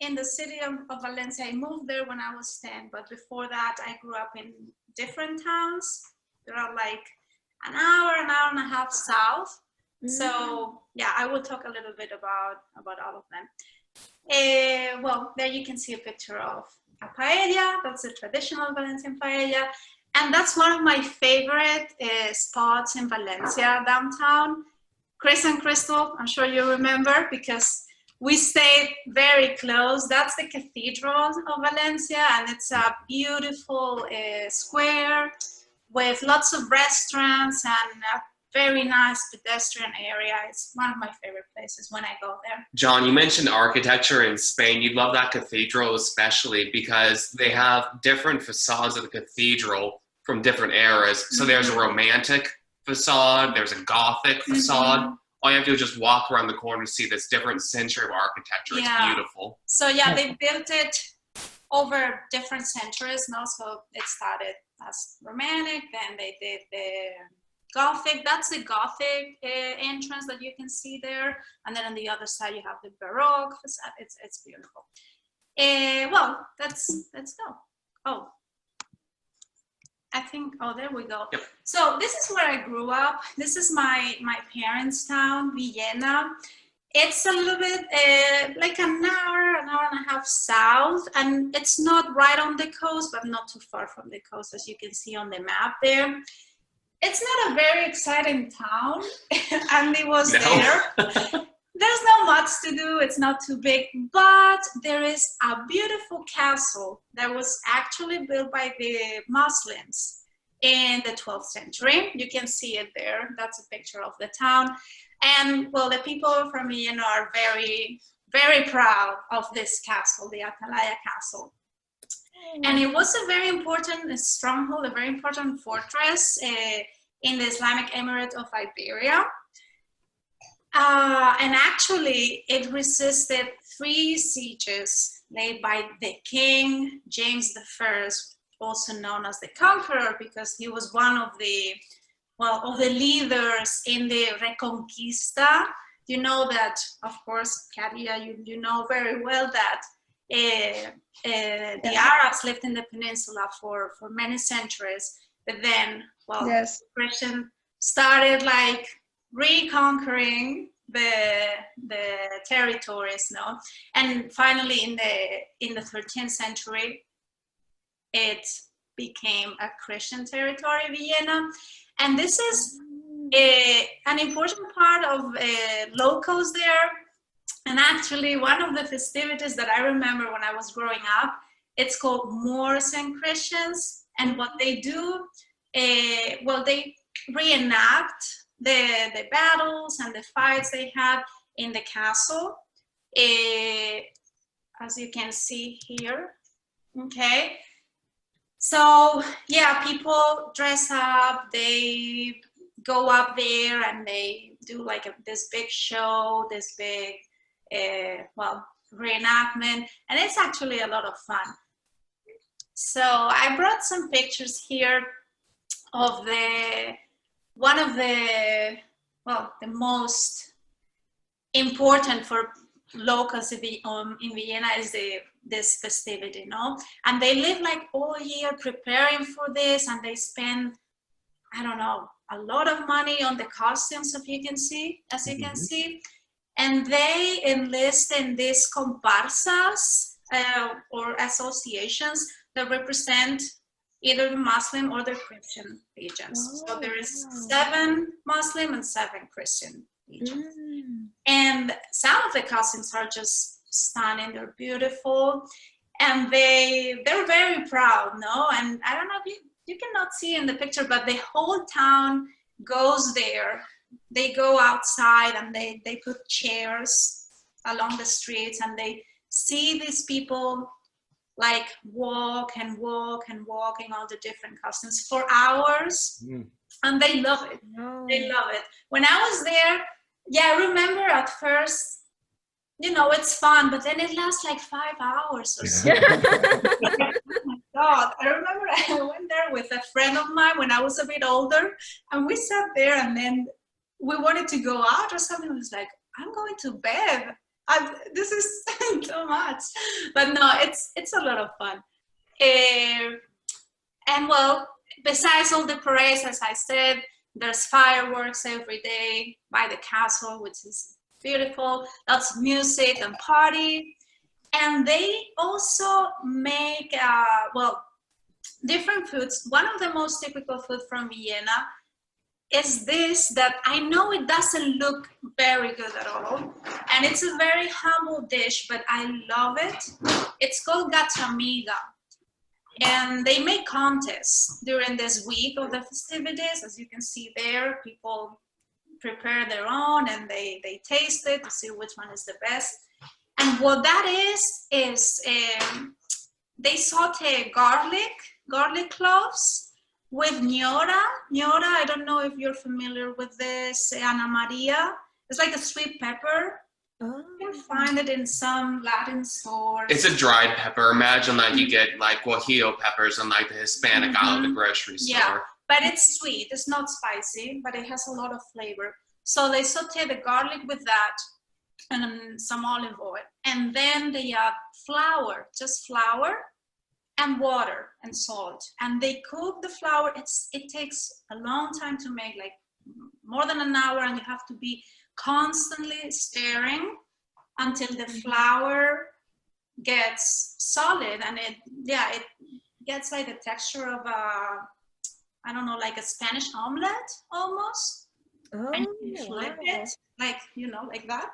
in the city of Valencia. I moved there when I was 10, but before that I grew up in different towns. There are like an hour and a half south. So yeah, I will talk a little bit about all of them. Well, there you can see a picture of a paella. That's a traditional Valencian paella. And that's one of my favorite spots in Valencia downtown. Chris and Crystal, I'm sure you remember, because we stayed very close. That's the Cathedral of Valencia, and it's a beautiful square with lots of restaurants and a very nice pedestrian area. It's one of my favorite places when I go there. John, you mentioned architecture in Spain. You'd love that cathedral especially because they have different facades of the cathedral from different eras. So there's a romantic facade, there's a Gothic facade. All you have to do is just walk around the corner to see this different century of architecture. It's beautiful. So yeah, they built it over different centuries now. So it started as romantic, then they did the Gothic. That's the Gothic entrance that you can see there. And then on the other side, you have the Baroque facade. It's beautiful. Well, let's go. Oh, I think, oh, there we go. Yep. So this is where I grew up. This is my parents' town, Villena. It's a little bit like an hour and a half south, and it's not right on the coast, but not too far from the coast, as you can see on the map there. It's not a very exciting town. Andy was there. There's not much to do. It's not too big, but there is a beautiful castle that was actually built by the Muslims in the 12th century. You can see it there. That's a picture of the town. And well, the people from Vienna are very, very proud of this castle, the Atalaya Castle. And it was a very important stronghold, a very important fortress in the Islamic Emirate of Iberia. And actually, it resisted 3 sieges laid by the King James I, also known as the Conqueror, because he was one of the leaders in the Reconquista. You know that, of course, Katia, you know very well that the Arabs lived in the peninsula for many centuries, but then, well, Christian started like reconquering the territories, no? And finally, in the 13th century, it became a Christian territory, Vienna. And this is an important part of locals there. And actually, one of the festivities that I remember when I was growing up, it's called Moors and Christians. And what they do, well, they reenact the battles and the fights they had in the castle, as you can see here. Okay, so yeah, people dress up, they go up there and they do like this big show, this big well, reenactment, and it's actually a lot of fun. So I brought some pictures here of one of the, well, the most important for locals in Vienna is this festivity, no? And they live like all year preparing for this, and they spend, I don't know, a lot of money on the costumes, as you can see, and they enlist in these comparsas or associations that represent either the Muslim or the Christian regions. So there is 7 Muslim and 7 Christian regions. And some of the costumes are just stunning, they're beautiful, and they're very proud, no? And I don't know if you cannot see in the picture, but the whole town goes there. They go outside and they put chairs along the streets, and they see these people like walk and walk and walk in all the different costumes for hours, and they love it. They love it. When I was there, yeah, I remember at first, you know, it's fun, but then it lasts like 5 hours or so. Oh my God, I remember I went there with a friend of mine when I was a bit older, and we sat there, and then we wanted to go out or something. I was like, I'm going to bed. This is too much. But no, it's a lot of fun. And well, besides all the parades, as I said, there's fireworks every day by the castle, which is beautiful. Lots of music and party. And they also make, well, different foods. One of the most typical food from Vienna is this that I know it doesn't look very good at all. And it's a very humble dish, but I love it. It's called gachamiga. And they make contests during this week of the festivities. As you can see there, people prepare their own and they taste it to see which one is the best. And what that is they saute garlic cloves with ñora. Ñora, I don't know if you're familiar with this, Ana Maria. It's like a sweet pepper. Oh. You can find it in some Latin stores. It's a dried pepper. Imagine like you get like guajillo peppers in like the Hispanic aisle of the grocery store. Yeah, but it's sweet. It's not spicy, but it has a lot of flavor. So they saute the garlic with that and some olive oil. And then they add flour, just flour and water and salt. And they cook the flour. It takes a long time to make, like more than an hour, and you have to be constantly stirring until the flour gets solid, and it gets like the texture of I don't know, like a Spanish omelet almost. Oh, And you flip wow. it like, like that.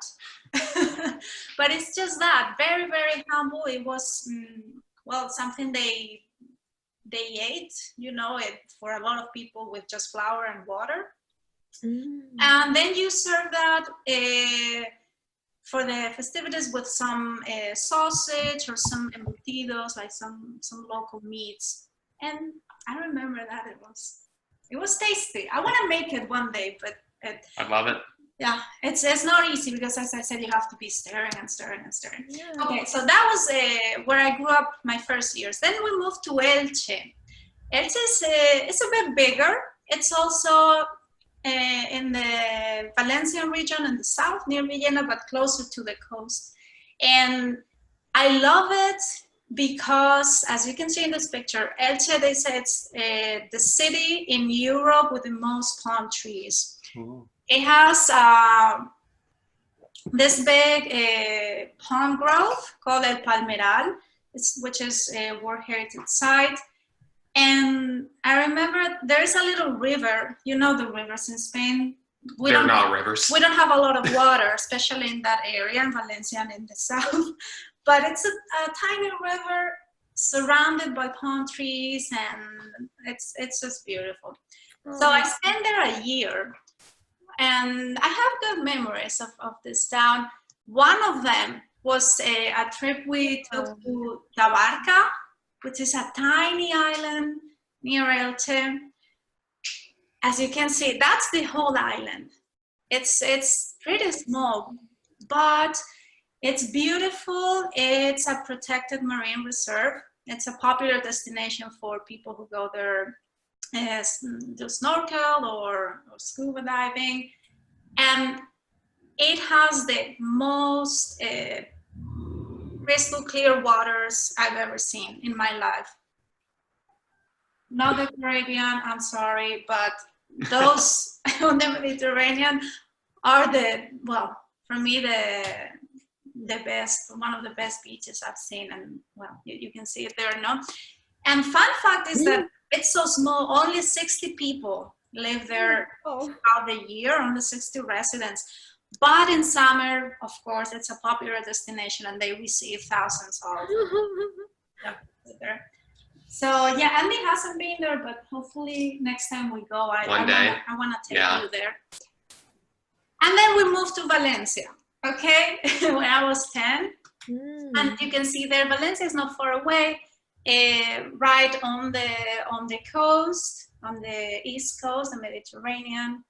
But it's just that, very, very humble. It was, well, something they ate, it for a lot of people with just flour and water. And then you serve that for the festivities with some sausage or some embutidos, like some local meats. And I remember that it was tasty. I want to make it one day, but I love it. yeah, it's not easy because, as I said, you have to be stirring and stirring and stirring. Yeah. Okay, so that was where I grew up my first years. Then we moved to Elche. Elche is it's a bit bigger. It's also in the Valencian region in the south, near Vienna, but closer to the coast. And I love it because, as you can see in this picture, Elche, they say it's the city in Europe with the most palm trees. Ooh. It has this big palm grove called El Palmeral, which is a World Heritage Site. And I remember there's a little river. You know the rivers in Spain. They're not rivers. We don't have a lot of water, especially in that area, in Valencia and in the south. But it's a tiny river surrounded by palm trees, and it's just beautiful. Oh. So I spent there a year, and I have good memories of this town. One of them was a trip we took to Tabarca, which is a tiny island near Elche. As you can see, that's the whole island. It's pretty small, but it's beautiful. It's a protected marine reserve. It's a popular destination for people who go there do snorkel or scuba diving. And it has the most crystal clear waters I've ever seen in my life. Not the Caribbean, I'm sorry, but those on the Mediterranean are for me, the best, one of the best beaches I've seen. And well, you can see it there, no? And fun fact is that it's so small, only 60 people live there throughout the year, only 60 residents. But in summer, of course, it's a popular destination and they receive thousands of there. So yeah, Andy hasn't been there, but hopefully next time we go, I want to take you there. And then we moved to Valencia, okay? When I was 10. And you can see there, Valencia is not far away, right on the coast, on the east coast, the Mediterranean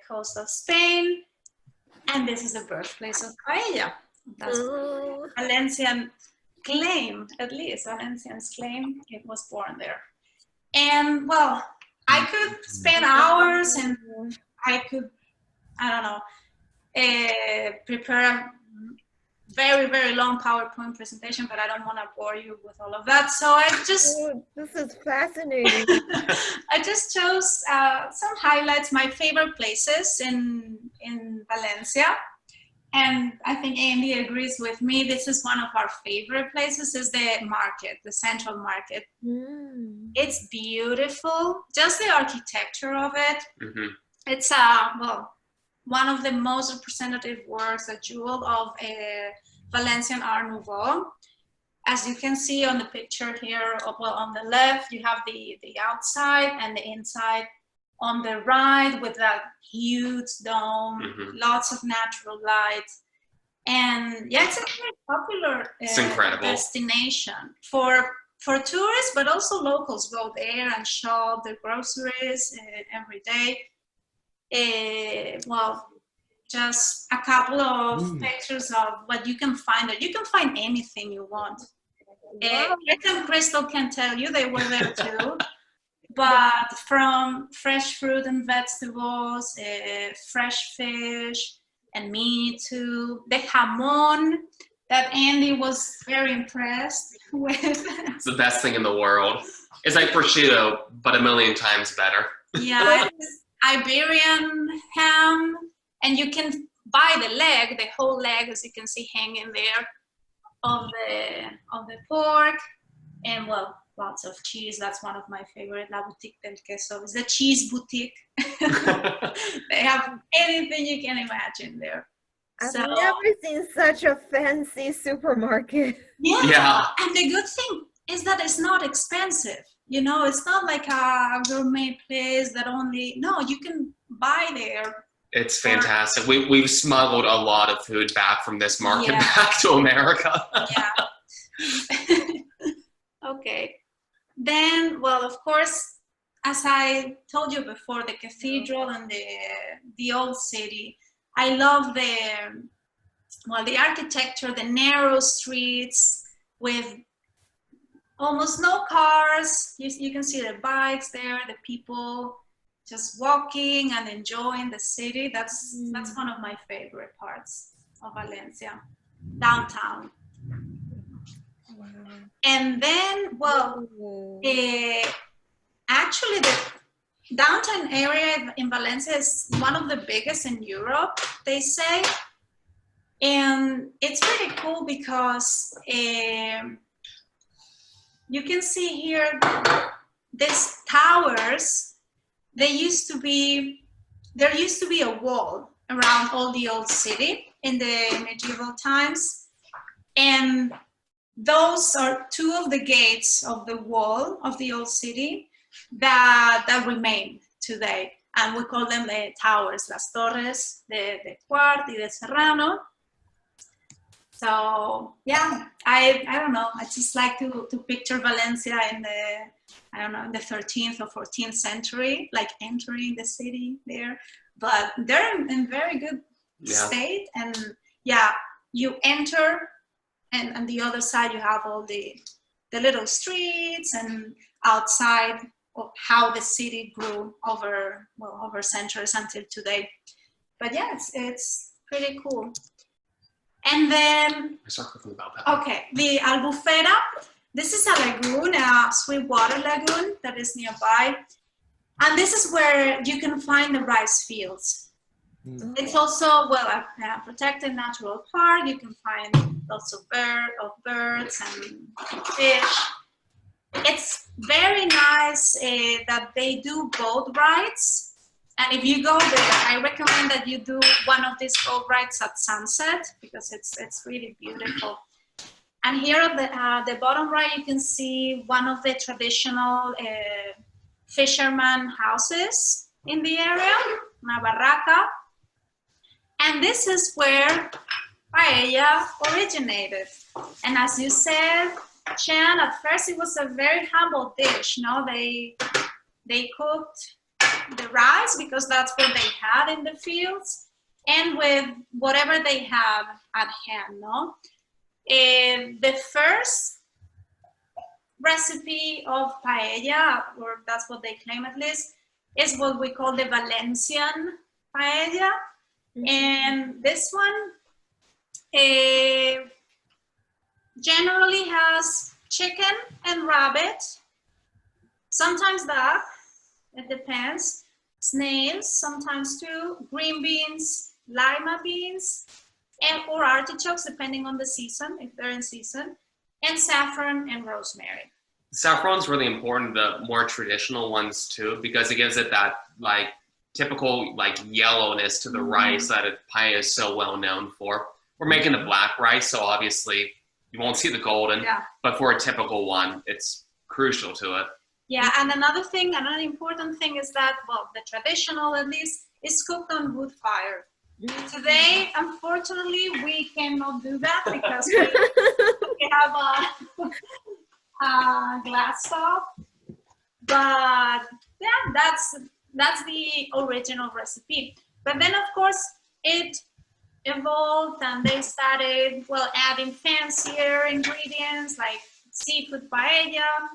coast of Spain. And this is the birthplace of paella. That's Valencian claim, at least Valencians claim it was born there. And well, I could spend hours and I could, I don't know, prepare very, very long PowerPoint presentation, but I don't want to bore you with all of that. So I just this is fascinating. I just chose some highlights, my favorite places in Valencia. And I think Andy agrees with me. This is one of our favorite places, is the market, the central market. It's beautiful, just the architecture of it. Mm-hmm. It's one of the most representative works, a jewel of Valencian Art Nouveau. As you can see on the picture here, well, on the left, you have the outside and the inside. On the right, with that huge dome, lots of natural light. And yeah, it's a very popular destination for tourists, but also locals go there and shop their groceries every day. Well, just a couple of pictures of what you can find there. You can find anything you want. Ed and Crystal can tell you, they were there too. But from fresh fruit and vegetables, fresh fish and meat too. The jamon that Andy was very impressed with. It's the best thing in the world. It's like prosciutto, but a million times better. Yeah, it's Iberian ham, and you can buy the whole leg, as you can see hanging there, of the pork, and well, lots of cheese. That's one of my favorite. La Boutique del Queso is the cheese boutique. They have anything you can imagine there. I've never seen such a fancy supermarket. Yeah, and the good thing is that it's not expensive. You know, it's not like a gourmet place that you can buy there. It's fantastic. We've smuggled a lot of food back from this market back to America. Yeah. Okay. Then, well, of course, as I told you before, the cathedral and the old city. I love the architecture, the narrow streets with almost no cars. You can see the bikes there, the people just walking and enjoying the city. That's one of my favorite parts of Valencia, downtown. Wow. And then, well, actually the downtown area in Valencia is one of the biggest in Europe, they say. And it's really cool because you can see here these towers. There used to be a wall around all the old city in the medieval times. And those are two of the gates of the wall of the old city that remain today. And we call them the towers, las torres de Quart y de Serrano. So yeah, I don't know. I just like to picture Valencia in the 13th or 14th century, like entering the city there. But they're in very good state. And yeah, you enter, and on the other side you have all the little streets, and outside of how the city grew over centuries until today. But yeah, it's pretty cool. And then, okay, the Albufera. This is a lagoon, a sweetwater lagoon that is nearby. And this is where you can find the rice fields. It's also, a protected natural park. You can find lots of birds and fish. It's very nice that they do boat rides. And if you go there, I recommend that you do one of these boat rides at sunset, because it's really beautiful. And here at the bottom right, you can see one of the traditional fisherman houses in the area, una barraca. And this is where paella originated. And as you said, Chan, at first it was a very humble dish. No, they cooked the rice because that's what they had in the fields, and with whatever they had at hand. No, the first recipe of paella, or that's what they claim at least, is what we call the Valencian paella. And this one Generally has chicken and rabbit, sometimes duck, it depends, snails, sometimes too, green beans, lima beans, and or artichokes, depending on the season, if they're in season, and saffron and rosemary. Saffron's really important, the more traditional ones too, because it gives it that like typical like yellowness to the rice that paella is so well known for. We're making the black rice, so obviously you won't see the golden, but for a typical one, it's crucial to it. Yeah, and another important thing is that, well, the traditional at least is cooked on wood fire. Today, unfortunately, we cannot do that because we have a glass stove. But yeah, that's the original recipe. But then, of course, it evolved and they started, well, adding fancier ingredients like seafood paella,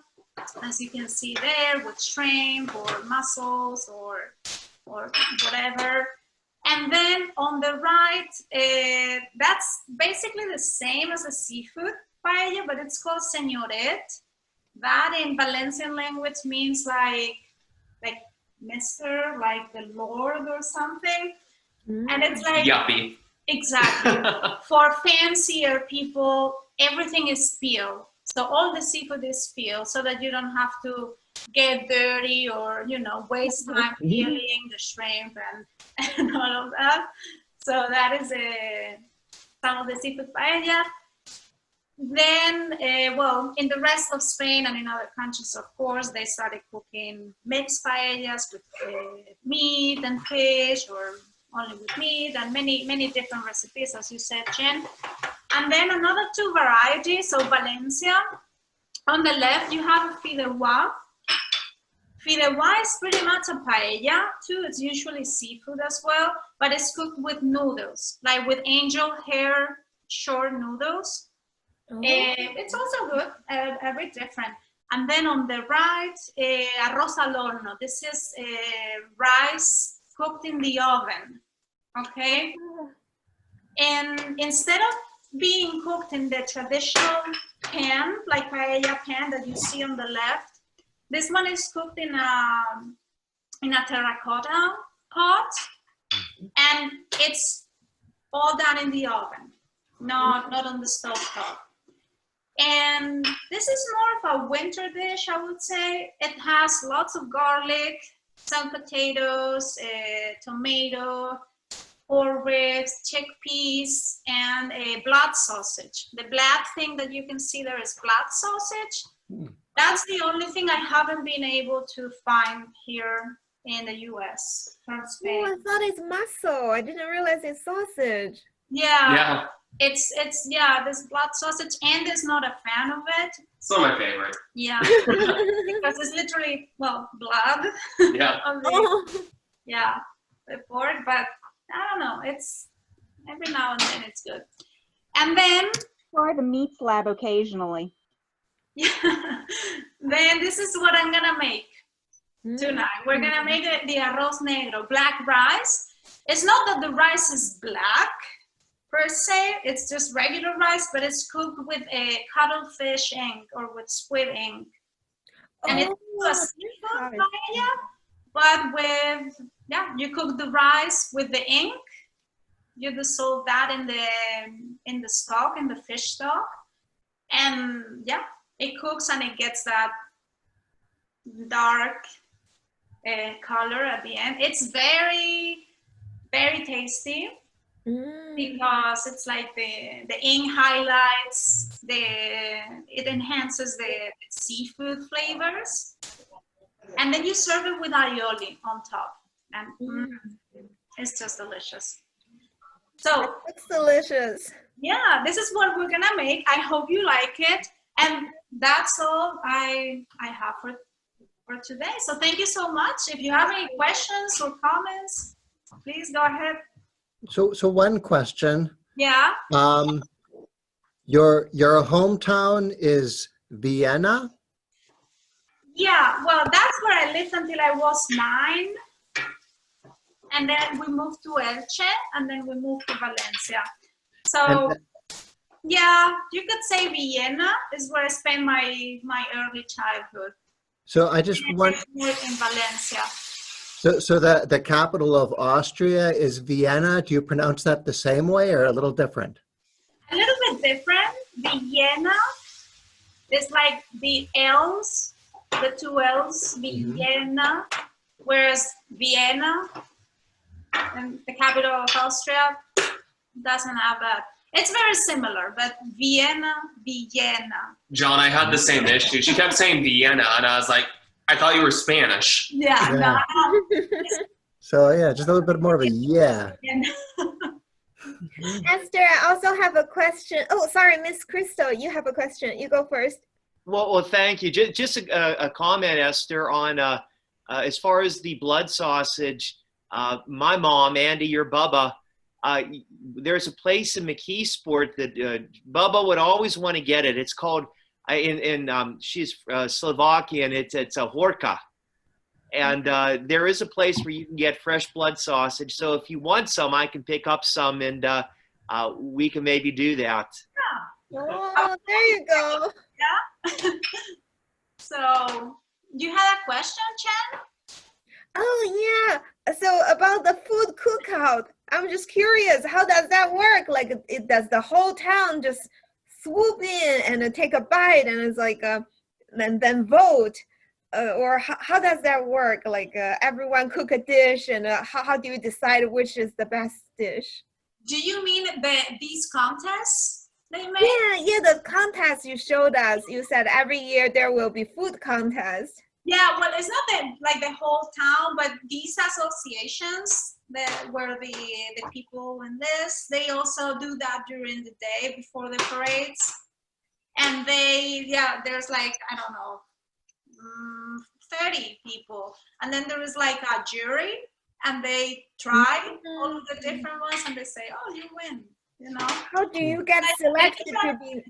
as you can see there, with shrimp or mussels or whatever. And then on the right, that's basically the same as a seafood paella, but it's called señoret. That in Valencian language means like Mr., like the Lord or something. And it's like yuppie. Exactly. For fancier people, everything is peeled. So all the seafood is peeled so that you don't have to get dirty or, waste time peeling the shrimp and all of that. So that is some of the seafood paella. Then, in the rest of Spain and in other countries, of course, they started cooking mixed paellas with meat and fish, or only with meat, and many different recipes, as you said, Jen. And then another two varieties. So Valencia, on the left, you have a fideuà. Fideuà is pretty much a paella too. It's usually seafood as well, but it's cooked with noodles, like with angel hair short noodles. It's also good, a bit different. And then on the right, arroz al horno. This is rice cooked in the oven, okay? And instead of being cooked in the traditional pan, like paella pan that you see on the left, this one is cooked in a terracotta pot, and it's all done in the oven, not on the stove top. And this is more of a winter dish, I would say. It has lots of garlic, some potatoes, tomato, pork ribs, chickpeas, and a blood sausage. The black thing that you can see there is blood sausage. That's the only thing I haven't been able to find here in the US from Spain. Oh, I thought it's muscle. I didn't realize it's sausage. Yeah. It's this blood sausage, and is not a fan of it. It's not my favorite. Yeah, because it's literally, blood. Yeah. The pork, but I don't know. It's every now and then it's good. And then try the meat slab occasionally. Then this is what I'm gonna make tonight. We're gonna make the arroz negro, black rice. It's not that the rice is black per se, it's just regular rice, but it's cooked with a cuttlefish ink or with squid ink. And it's a seafood paella, but with, you cook the rice with the ink, you dissolve that in the stock, in the fish stock, and it cooks and it gets that dark color at the end. It's very, very tasty. Because it's like the ink highlights, it enhances the seafood flavors, and then you serve it with aioli on top, and it's just delicious. So it's delicious. Yeah, this is what we're gonna make. I hope you like it, and that's all I have for today. So thank you so much. If you have any questions or comments, please go ahead. So one question. Yeah. Your hometown is Vienna? Yeah, well, that's where I lived until I was 9. And then we moved to Elche, and then we moved to Valencia. So yeah, you could say Vienna is where I spent my early childhood. So I just want, In Valencia. so the capital of Austria is Vienna. Do you pronounce that the same way or a little different? A little bit different. Vienna is like the L's, the two L's, Vienna, whereas Vienna, and the capital of Austria, doesn't have that. It's very similar, but Vienna. John, I had the same issue. She kept saying Vienna, and I was like, I thought you were Spanish. Yeah, Yeah. no. So yeah, just a little bit more of a yeah. Esther, I also have a question. Oh, sorry, Miss Crystal, you have a question. You go first. Well, thank you. Just a comment, Esther, on as far as the blood sausage. My mom, Andy, your Bubba, there's a place in McKeesport that Bubba would always want to get it. It's called, she's Slovakian, it's a Horka. And there is a place where you can get fresh blood sausage. So if you want some, I can pick up some and we can maybe do that. Oh, there you go. Yeah. So, you had a question, Chen? Oh, yeah. So about the food cookout, I'm just curious, how does that work? Like, does the whole town just swoop in and take a bite and it's like, and then vote? Or how does that work? Like, everyone cook a dish and how do you decide which is the best dish? Do you mean these contests they make? Yeah, the contest you showed us. You said every year there will be food contest. Yeah, well, it's not like the whole town, but these associations where the people in this, they also do that during the day before the parades. And there's like, I don't know, 30 people. And then there is like a jury and they try all of the different ones and they say, oh, you win, you know? How do you get selected to be?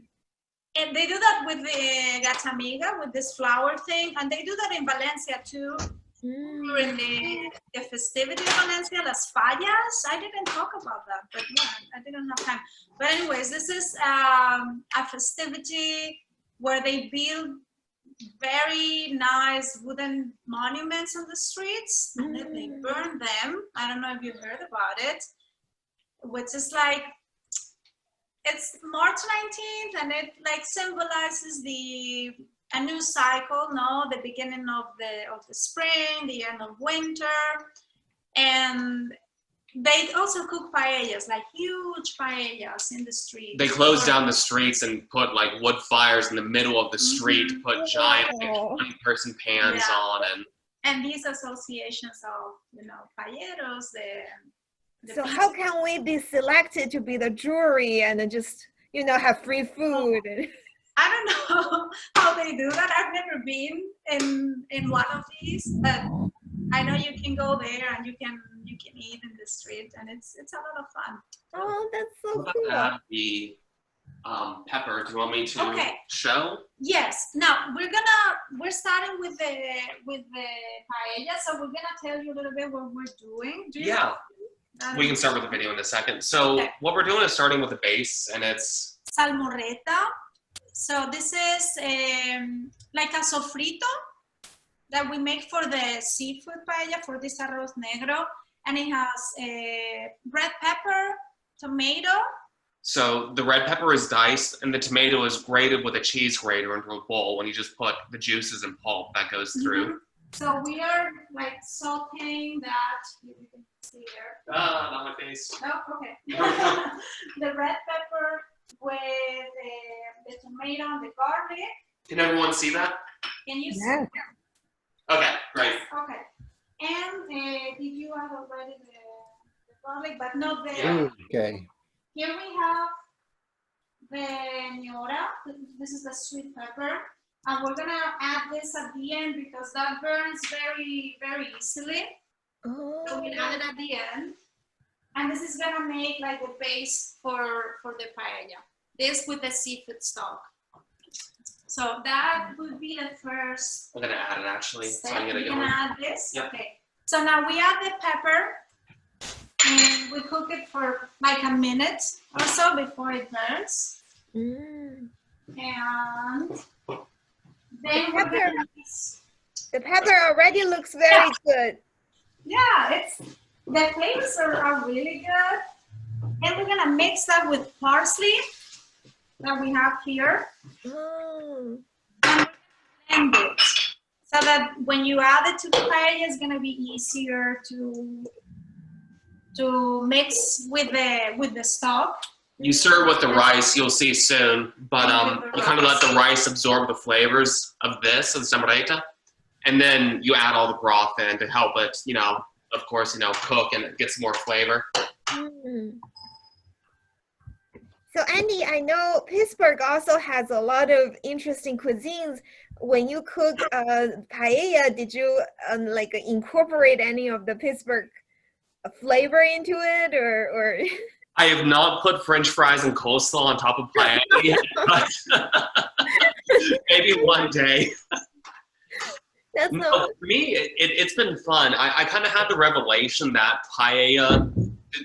And they do that with the gatamiga, with this flower thing, and they do that in Valencia too. During the festivity of Valencia, Las Fallas. I didn't talk about that, but yeah, I didn't have time. But anyways, this is a festivity where they build very nice wooden monuments on the streets, and then they burn them. I don't know if you heard about it, which is like, it's March 19th, and it like symbolizes a new cycle, no? The beginning of the spring, the end of winter, and they also cook paellas, like huge paellas in the street. They close down the streets and put like wood fires in the middle of the street to put giant like, 20-person pans on, and these associations of paelleros, So how can we be selected to be the jury and just have free food? I don't know how they do that. I've never been in one of these, but I know you can go there and you can eat in the street, and it's a lot of fun. Oh, that's so cool. Add the pepper. Do you want me to show? Yes. Now we're starting with the paella, so we're gonna tell you a little bit what we're doing. We can start with the video in a second. So what we're doing is starting with the base, and it's salmorreta. So this is like a sofrito that we make for the seafood paella, for this arroz negro, and it has red pepper, tomato. So the red pepper is diced, and the tomato is grated with a cheese grater into a bowl. When you just put the juices and pulp that goes through. So we are like sauteing that. You can see here. Not my face. Oh, okay. The red pepper with the tomato and the garlic. Can everyone see that? Can you see? Yeah. Okay, great. Okay. And did you add already the garlic, but not the... Yeah. Okay. Here we have the ñora. This is the sweet pepper. And we're gonna add this at the end because that burns very, very easily. Oh. So we'll add it at the end. And this is gonna make like the base for the paella. This with the seafood stock. So that would be the first. I'm gonna add it actually. Step. So I'm gonna We're go gonna in. add this. Yep. Okay. So now we add the pepper, and we cook it for like a minute or so before it burns. Mm. And then The we're pepper. gonna mix. The pepper already looks very good. Yeah, the flavors are really good. And we're gonna mix that with parsley that we have here. Oh. And blend it so that when you add it to the paella, it's gonna be easier to mix with the stock. You serve with the rice, you'll see soon, but you kind of let the rice absorb the flavors of this, of the samarita, and then you add all the broth in to help it, of course, cook and get some more flavor. Mm. So Andy, I know Pittsburgh also has a lot of interesting cuisines. When you cook paella, did you like incorporate any of the Pittsburgh flavor into it, or? I have not put French fries and coleslaw on top of paella yet, but maybe one day. That's No, not. for me, it's been fun. I kind of had the revelation that paella,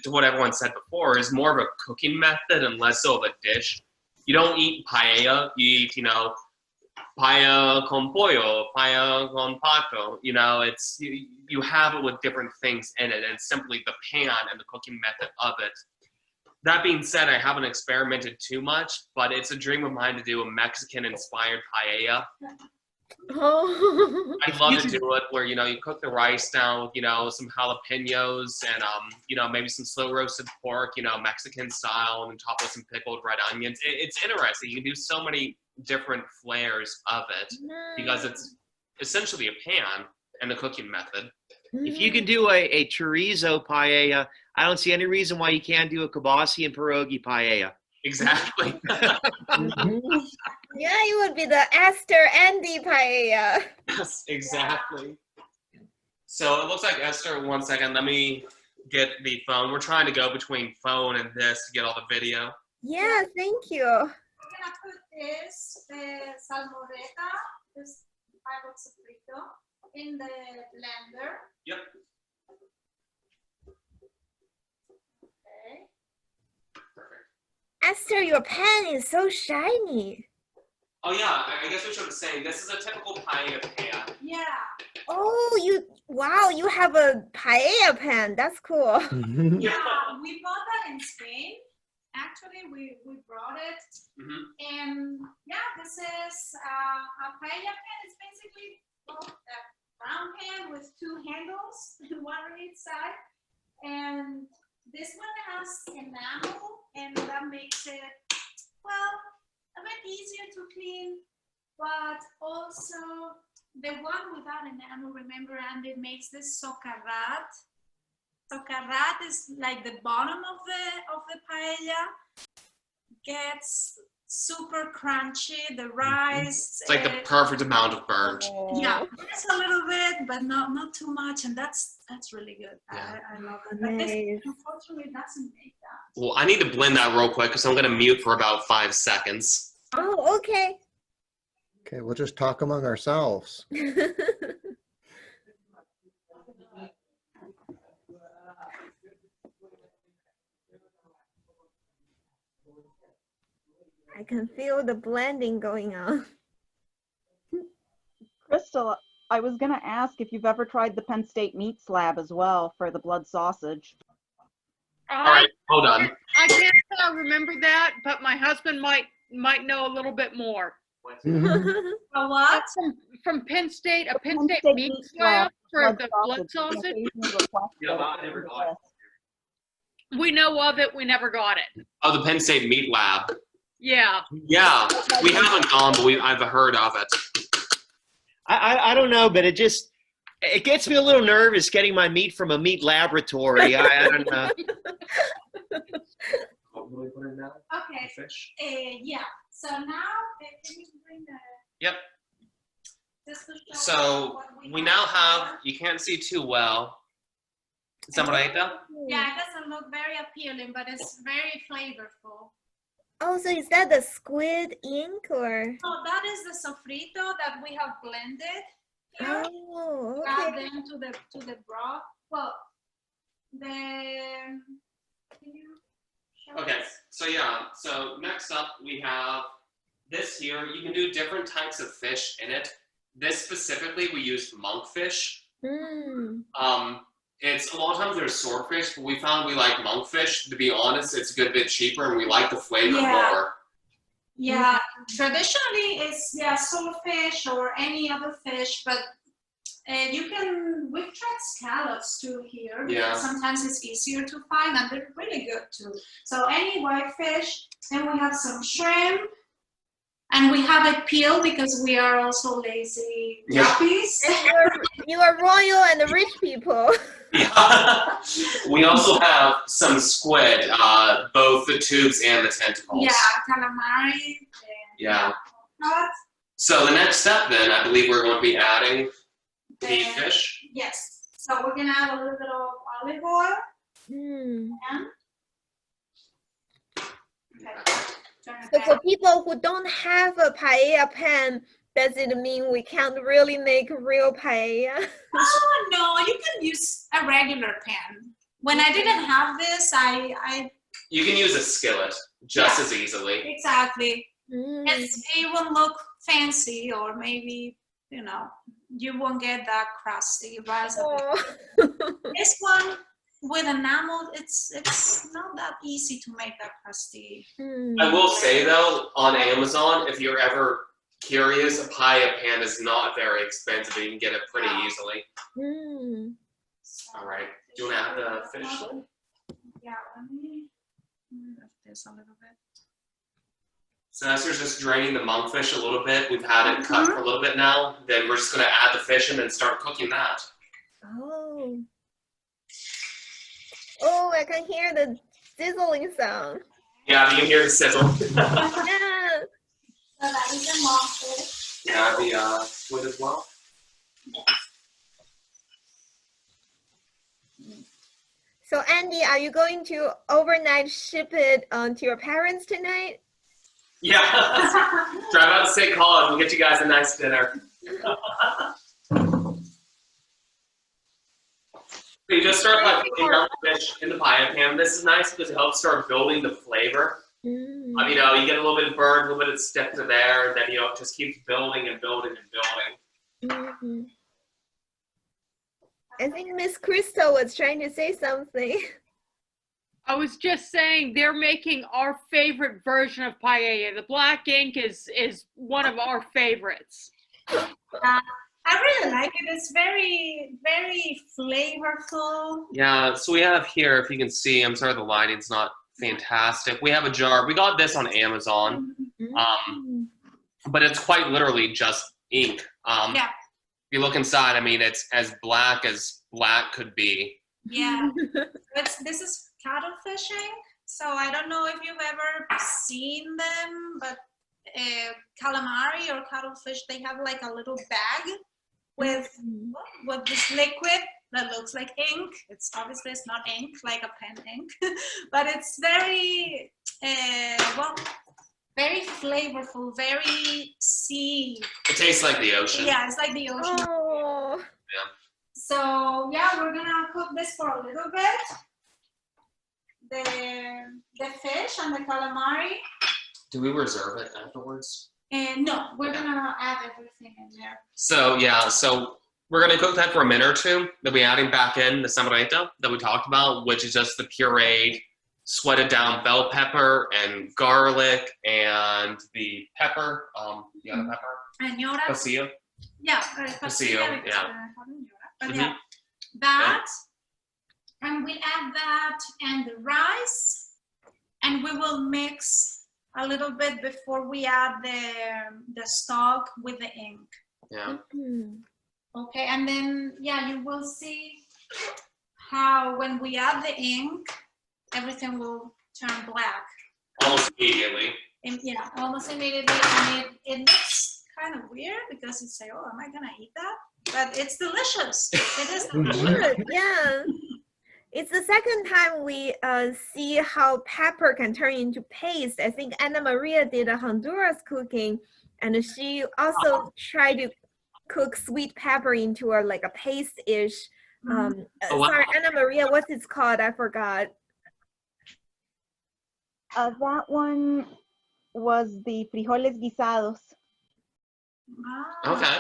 to what everyone said before, is more of a cooking method and less so of a dish. You don't eat paella, you eat, paella con pollo, paella con pato. It's you have it with different things in it, and it's simply the pan and the cooking method of it. That being said, I haven't experimented too much, but it's a dream of mine to do a Mexican-inspired paella. Oh. I'd love to do it where, you cook the rice down with, some jalapenos and, maybe some slow roasted pork, Mexican style, and then top with some pickled red onions. It's interesting. You can do so many different flares of it because it's essentially a pan and a cooking method. If you can do a chorizo paella, I don't see any reason why you can't do a kibasi and pierogi paella. Exactly. Yeah, it would be the Esther Andy paella. Yes, exactly. So it looks like Esther, 1 second, let me get the phone. We're trying to go between phone and this to get all the video. Yeah, thank you. We're gonna put this salmoreta, this five of sofrito, in the blender. Yep. Okay. Esther, your pan is so shiny. Oh yeah, I guess we should be saying this is a typical paella pan. Yeah. Oh, wow, you have a paella pan. That's cool. Yeah, we bought that in Spain. Actually, we brought it. Mm-hmm. And yeah, this is a paella pan. It's basically a round pan with two handles, one on each side. And this one has enamel, and that makes it, well, a bit easier to clean, but also the one without enamel, remember, and it makes this socarrat. Socarrat is like the bottom of the paella. Gets super crunchy, the rice. It's like the perfect amount of burnt. Yeah, just a little bit, but not too much, and that's really good. Yeah. I love it. But this Nice. unfortunately doesn't make that. Well, I need to blend that real quick because I'm going to mute for about 5 seconds. Oh, okay. Okay, we'll just talk among ourselves. I can feel the blending going on. Crystal, I was going to ask if you've ever tried the Penn State meat slab as well for the blood sausage. All right, hold on. I can't remember that, but my husband might know a little bit more. A what? From Penn State, a Penn Penn State State meat meat slab for blood the blood sausage. Yeah, I never got it. We know of it, we never got it. Oh, the Penn State Meat Lab. Yeah. Yeah, we haven't gone, but I've heard of it. I don't know, but it gets me a little nervous getting my meat from a meat laboratory. I don't know. What will we put in now? Okay. Fish? Yeah. So now, can you bring the? Yep. Just to show So what we now have, you can't see too well. Samarita? Yeah, it doesn't look very appealing, but it's very flavorful. Oh, so is that the squid ink or? So that is the sofrito that we have blended here. Oh, Add okay. them to the broth. Well, can you Okay, so yeah, so next up we have this here. You can do different types of fish in it. This specifically, we used monkfish. It's a lot of times there's swordfish, but we found we like monkfish. To be honest, it's a good bit cheaper, and we like the flavor more. Yeah, traditionally it's swordfish or any other fish, but we've tried scallops too here. Yeah. Sometimes it's easier to find, and they're really good too. So any white fish, then we have some shrimp, and we have it peeled because we are also lazy puppies. You are royal and the rich people. Yeah. We also have some squid, both the tubes and the tentacles. Yeah, calamari. Yeah. So the next step then, I believe we're going to be adding the fish. Yes. So we're going to add a little bit of olive oil. And So for people who don't have a paella pan, does it mean we can't really make real paella? Oh, no, you can use a regular pan. When I didn't have this, You can use a skillet just as easily. Exactly. It won't look fancy, or maybe, you won't get that crusty recipe. This one with enamel, it's not that easy to make that crusty. I will say though, on Amazon, if you're ever curious, a paella pan is not very expensive. You can get it pretty easily. All right. Do you want to add the fish? Yeah, let me move this a little bit. So Esther's just draining the monkfish a little bit. We've had it cut for a little bit now. Then we're just going to add the fish and then start cooking that. Oh, I can hear the sizzling sound. Yeah, you can hear the sizzle. Yeah. So that is a monkfish. Yeah, the squid as well. So Andy, are you going to overnight ship it to your parents tonight? Yeah. Drive out to St. College. We'll get you guys a nice dinner. You just start by putting down the fish in the paella pan. This is nice because it helps start building the flavor. You get a little bit of burn, a little bit of stiffness there, and then it just keeps building and building and building. I think Miss Crystal was trying to say something. I was just saying they're making our favorite version of paella. The black ink is one of our favorites. I really like it. It's very, very flavorful. Yeah, so we have here, if you can see, I'm sorry the lighting's not fantastic. We have a jar. We got this on Amazon, but it's quite literally just ink. If you look inside, it's as black could be. Yeah, this is cuttlefish ink. So I don't know if you've ever seen them, but calamari or cuttlefish, they have like a little bag with this liquid that looks like ink. It's not ink like a pen ink, but it's very very flavorful, very sea. It tastes like the ocean. Yeah, it's like the ocean. Oh. Yeah. So we're gonna cook this for a little bit. The fish and the calamari. Do we reserve it afterwards? No, we're gonna add everything in there. So we're gonna cook that for a minute or two. Then we're adding back in the samarita that we talked about, which is just the pureed, sweated down bell pepper and garlic and the pepper, the other pepper. Añora. Pasillo. Yeah, Pasillo, yeah. But that, and we add that and the rice, and we will mix a little bit before we add the stock with the ink. Yeah. Okay, and then you will see how when we add the ink, everything will turn black. Almost immediately. Almost immediately, and it looks kind of weird because you say, "Oh, am I gonna eat that?" But it's delicious. It is delicious. Yeah. It's the second time we see how pepper can turn into paste. I think Anna Maria did a Honduras cooking, and she also tried to cook sweet pepper into a paste-ish. Sorry, Anna Maria, what's it called? I forgot. That one was the frijoles guisados. Ah, Okay.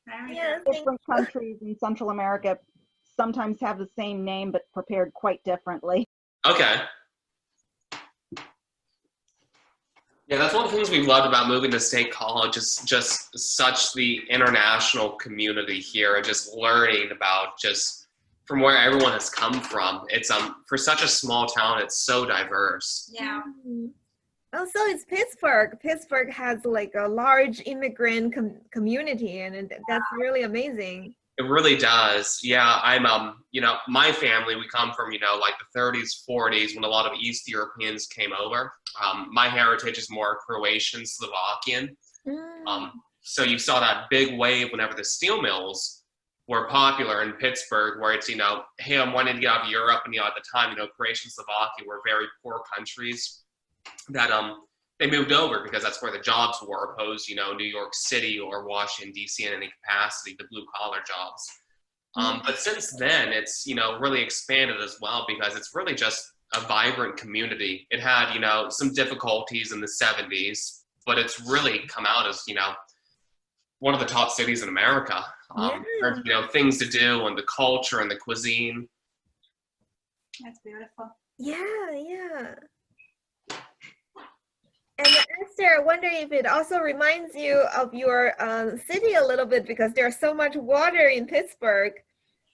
very Yeah, good. Different countries in Central America sometimes have the same name but prepared quite differently. Okay. Yeah, that's one of the things we loved about moving to State College is just such the international community here, and just learning about just from where everyone has come from. It's for such a small town, it's so diverse. Yeah. Also, it's Pittsburgh. Pittsburgh has like a large immigrant community, and that's really amazing. It really does. Yeah, I'm you know, my family, we come from, you know, like the 30s, 40s when a lot of East Europeans came over. My heritage is more Croatian, Slovakian. So you saw that big wave whenever the steel mills were popular in Pittsburgh, where it's, you know, hey, I'm wanting to get out of Europe, and, you know, at the time, you know, Croatia and Slovakia were very poor countries that they moved over because that's where the jobs were, opposed, you know, New York City or Washington, D.C. in any capacity, the blue-collar jobs. But since then, it's, you know, really expanded as well, because it's really just a vibrant community. It had, you know, some difficulties in the 70s, but it's really come out as, you know, one of the top cities in America. In terms of, you know, things to do and the culture and the cuisine. That's beautiful. Yeah. And Esther, I wonder if it also reminds you of your city a little bit, because there's so much water in Pittsburgh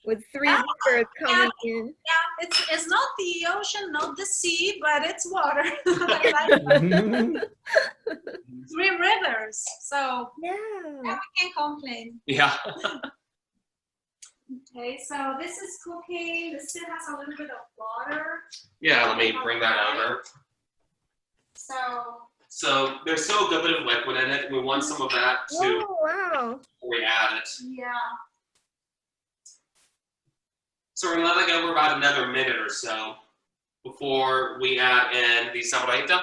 with three rivers coming in. Yeah, it's not the ocean, not the sea, but it's water. I like that. 3 rivers, so Yeah. we can't complain. Yeah. Okay, so this is cooking. This still has a little bit of water. Yeah, let me bring that over. So there's still a good bit of liquid in it. We want some of that too Oh, wow. before we add it. yeah. So we're gonna let it go for about another minute or so before we add in the saborita.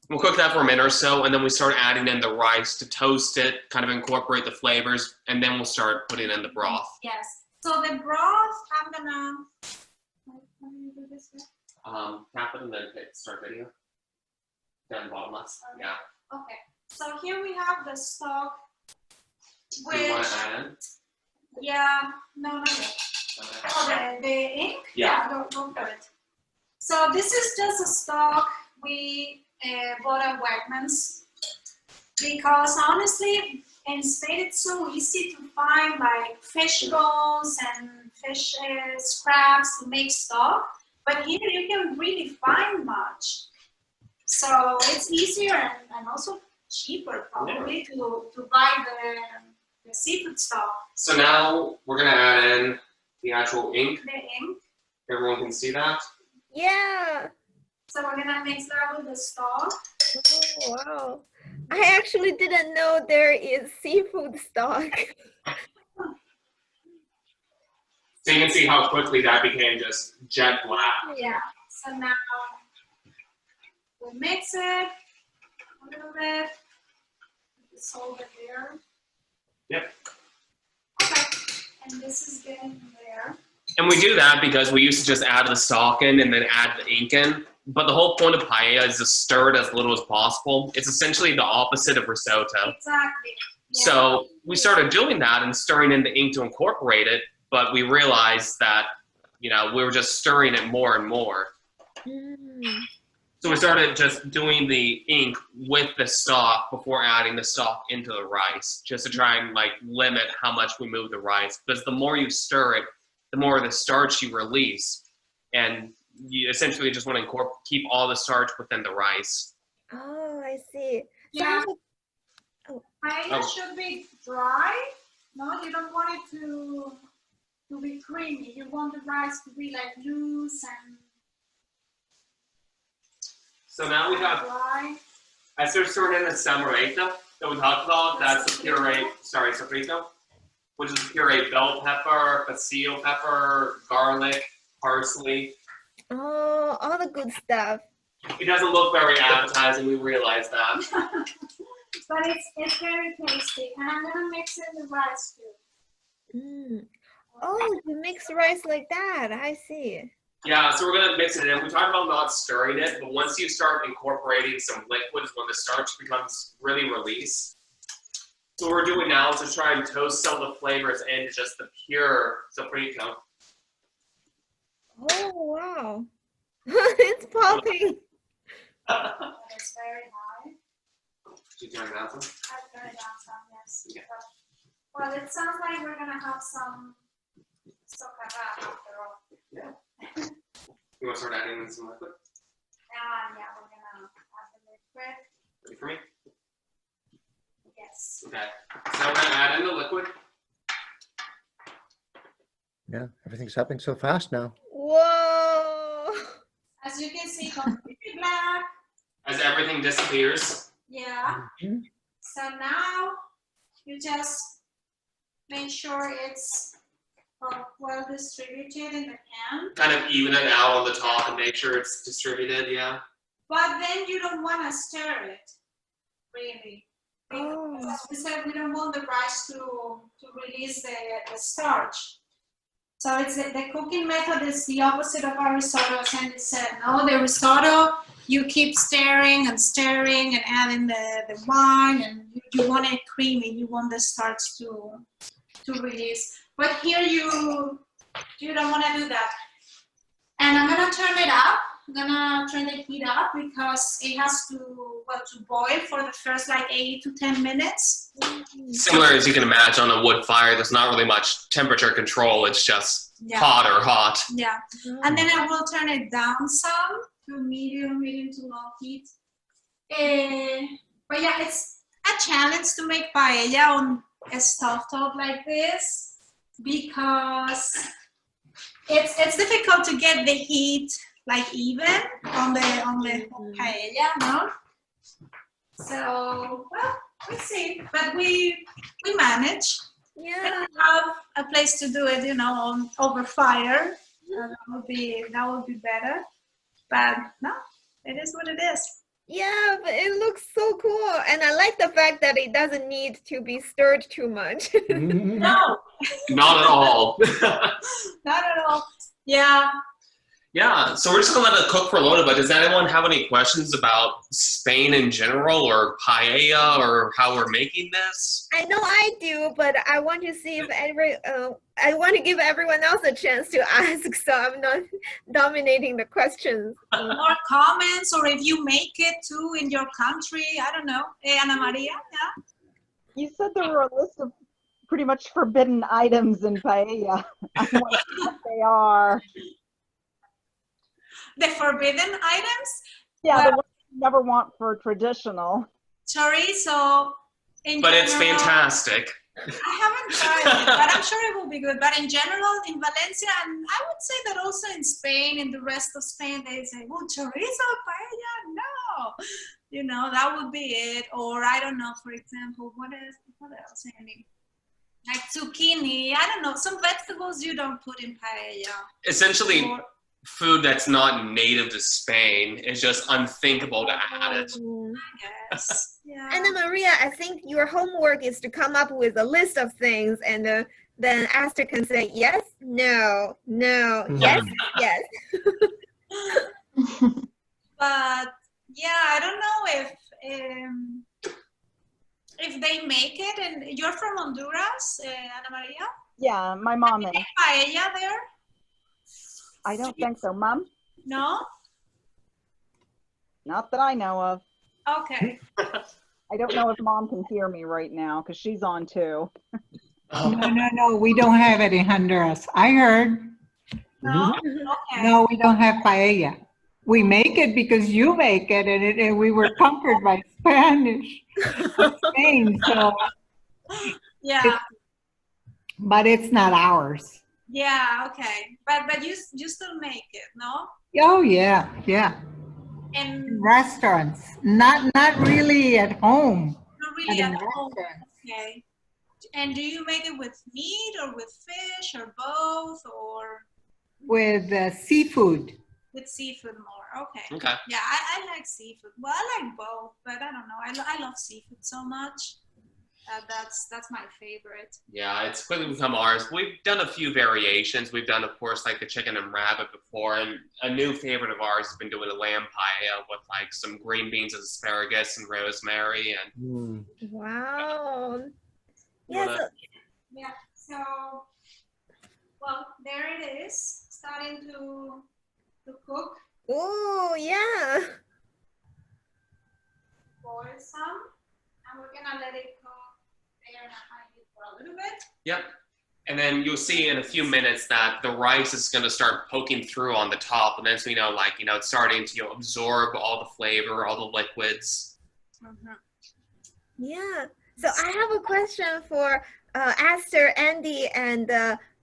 We'll cook that for a minute or so, and then we start adding in the rice to toast it, kind of incorporate the flavors, and then we'll start putting in the broth. Yes. So the broth, I'm gonna. How do you do this? Tap it and then hit start video. Down bottom left. Yeah. Okay. So here we have the stock, Do you want which to add in? yeah, no, not yet. Okay. Oh, the ink? Yeah. Go for it. So this is just a stock we bought at Wegmans, because honestly, in Spain it's so easy to find like fish bones and fish scraps to make stock, but here you can really find much. So it's easier and also cheaper probably to buy the seafood stock. So now we're gonna add in the actual ink. The ink. Everyone can see that. Yeah. So we're gonna mix that with the stock. Oh, wow. I actually didn't know there is seafood stock. So you can see how quickly that became just jet black. Yeah. So now we mix it a little bit. Just hold it there. Yep. Okay. And this is getting there. And we do that because we used to just add the stock in and then add the ink in. But the whole point of paella is to stir it as little as possible. It's essentially the opposite of risotto. Exactly. Yeah. So we started doing that and stirring in the ink to incorporate it, but we realized that, you know, we were just stirring it more and more. So we started just doing the ink with the stock before adding the stock into the rice, just to try and like limit how much we move the rice. Because the more you stir it, the more of the starch you release. And you essentially just want to keep all the starch within the rice. Oh, I see. Yeah. So Paella should be dry. No, you don't want it to be creamy. You want the rice to be like loose and So now we have, dry. I started in the samarita that we talked about. That's the puree, sorry, sofrito, which is puree bell pepper, basil pepper, garlic, parsley. oh, all the good stuff. It doesn't look very appetizing, we realize that. But it's very tasty. And I'm gonna mix it with rice too. Oh, you mix rice like that. I see. Yeah, so we're gonna mix it in. We talked about not stirring it, but once you start incorporating some liquid is when the starch becomes really released. So what we're doing now is to try and toast some of the flavors into just the pure sofrito. Oh, wow. It's popping. It's very high. Did you turn it down some? I've turned it down some, yes. Yeah. But, well, it sounds like we're gonna have some socarrat after all. Yeah. You want to start adding in some liquid? Yeah, we're gonna add the liquid. Ready for me? Yes. Okay. So we're gonna add in the liquid. Yeah, everything's happening so fast now. Whoa. As you can see, completely black. As everything disappears. Yeah. Mhm. So now you just make sure it's well distributed in the pan. Kind of even it out on the top and make sure it's distributed, yeah. But then you don't want to stir it, really. Because Oh. as we said, we don't want the rice to release the starch. So it's the cooking method is the opposite of our risotto, as Andy said. No, the risotto, you keep stirring and adding the wine, and you want it creamy. You want the starch to release. But here you don't want to do that. And I'm gonna turn it up. I'm gonna turn the heat up because it has to boil for the first like 8 to 10 minutes. Similar as you can imagine on a wood fire, there's not really much temperature control. It's just Yeah. hot. Yeah. And then I will turn it down some to medium to low heat. But yeah, it's a challenge to make paella on a stovetop like this because it's difficult to get the heat like even on the paella, no? So well, let's see. But we manage. Yeah. Have a place to do it, over fire. That would be better. But no, it is what it is. Yeah, but it looks so cool. And I like the fact that it doesn't need to be stirred too much. Mhm. No, Not at all. not at all. Yeah. Yeah, so we're just gonna let it cook for a little bit. Does anyone have any questions about Spain in general or paella or how we're making this? I know I do, but I want to see if I want to give everyone else a chance to ask, so I'm not dominating the questions. More comments, or if you make it too in your country. I don't know. Ana Maria, yeah. You said there were a list of pretty much forbidden items in paella. I wonder what they are. The forbidden items. Yeah, Well- the ones you never want for traditional. Chorizo. But it's general- fantastic. I haven't tried it, but I'm sure it will be good. But in general, in Valencia, and I would say that also in Spain, in the rest of Spain, they say, well, chorizo, paella, no. That would be it. Or I don't know, for example, what else, Andy? Like zucchini, I don't know, some vegetables you don't put in paella. Essentially, Or- food that's not native to Spain is just unthinkable to add it. Yes. Yeah. Ana Maria, I think your homework is to come up with a list of things, and then Esther can say yes, no, yes, yes. But yeah, I don't know if they make it. And you're from Honduras, Ana Maria? Yeah, my mom is. Make paella there? I don't think so. Mom? No? Not that I know of. Okay. I don't know if mom can hear me right now because she's on too. No, we don't have it in Honduras. I heard. No? Okay. No, we don't have paella. We make it because you make it, and we were conquered by Spanish, Spain, so, Yeah. but it's not ours. Yeah, okay. But you still make it, no? Oh, yeah. And Restaurants, not really at home. not but really in at home. restaurants. Okay. And do you make it with meat or with fish or both, or With seafood. with seafood more? Okay. Okay. Yeah, I like seafood. Well, I like both, but I don't know. I love seafood so much. That's my favorite. Yeah, it's quickly become ours. We've done a few variations. We've done, of course, like the chicken and rabbit before, and a new favorite of ours has been doing a lamb paella with like some green beans and asparagus and rosemary and. Wow. Yeah. Yeah. So, well, there it is, starting to cook. Oh, yeah. Boil some, and we're gonna let it cook there and hide it for a little bit. Yep. And then you'll see in a few minutes that the rice is going to start poking through on the top, and then so it's starting to absorb all the flavor, all the liquids. Yeah. So I have a question for Esther, Andy, and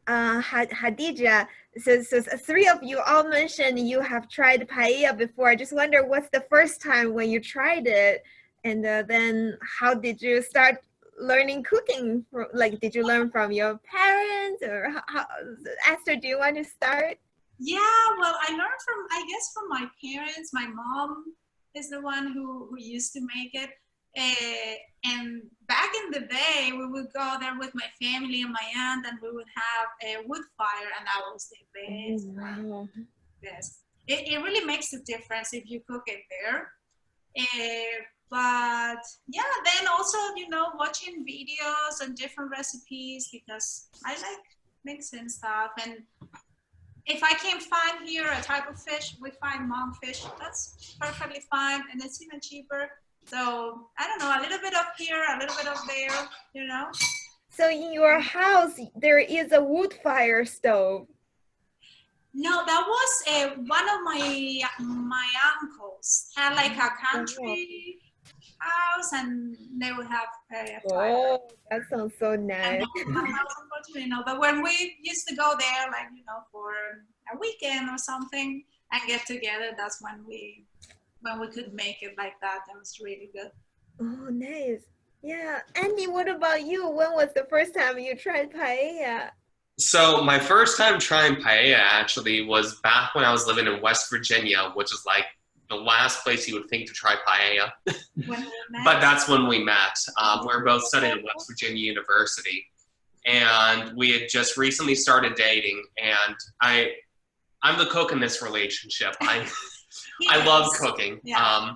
Hadija. So three of you all mentioned you have tried paella before. I just wonder what's the first time when you tried it, and then how did you start learning cooking? Like, did you learn from your parents, or how? Esther, do you want to start? Yeah, well, I learned from my parents. My mom is the one who used to make it. And back in the day, we would go there with my family and my aunt, and we would have a wood fire, and that was the best. Wow. Best. It really makes a difference if you cook it there. But yeah, then also, watching videos and different recipes, because I like mixing stuff. And if I can't find here a type of fish, we find monkfish. That's perfectly fine, and it's even cheaper. So I don't know, a little bit of here, a little bit of there, So in your house, there is a wood fire stove. No, that was one of my uncles had like a country house, and they would have a fire. Oh, that sounds so nice. Unfortunately, no. But when we used to go there, like for a weekend or something, and get together, that's when we could make it like that. That was really good. Oh, nice. Yeah. Andy, what about you? When was the first time you tried paella? So my first time trying paella actually was back when I was living in West Virginia, which is like the last place you would think to try paella. But that's when we met. We were both studying at West Virginia University, and we had just recently started dating, and I'm the cook in this relationship. I love cooking. Yeah.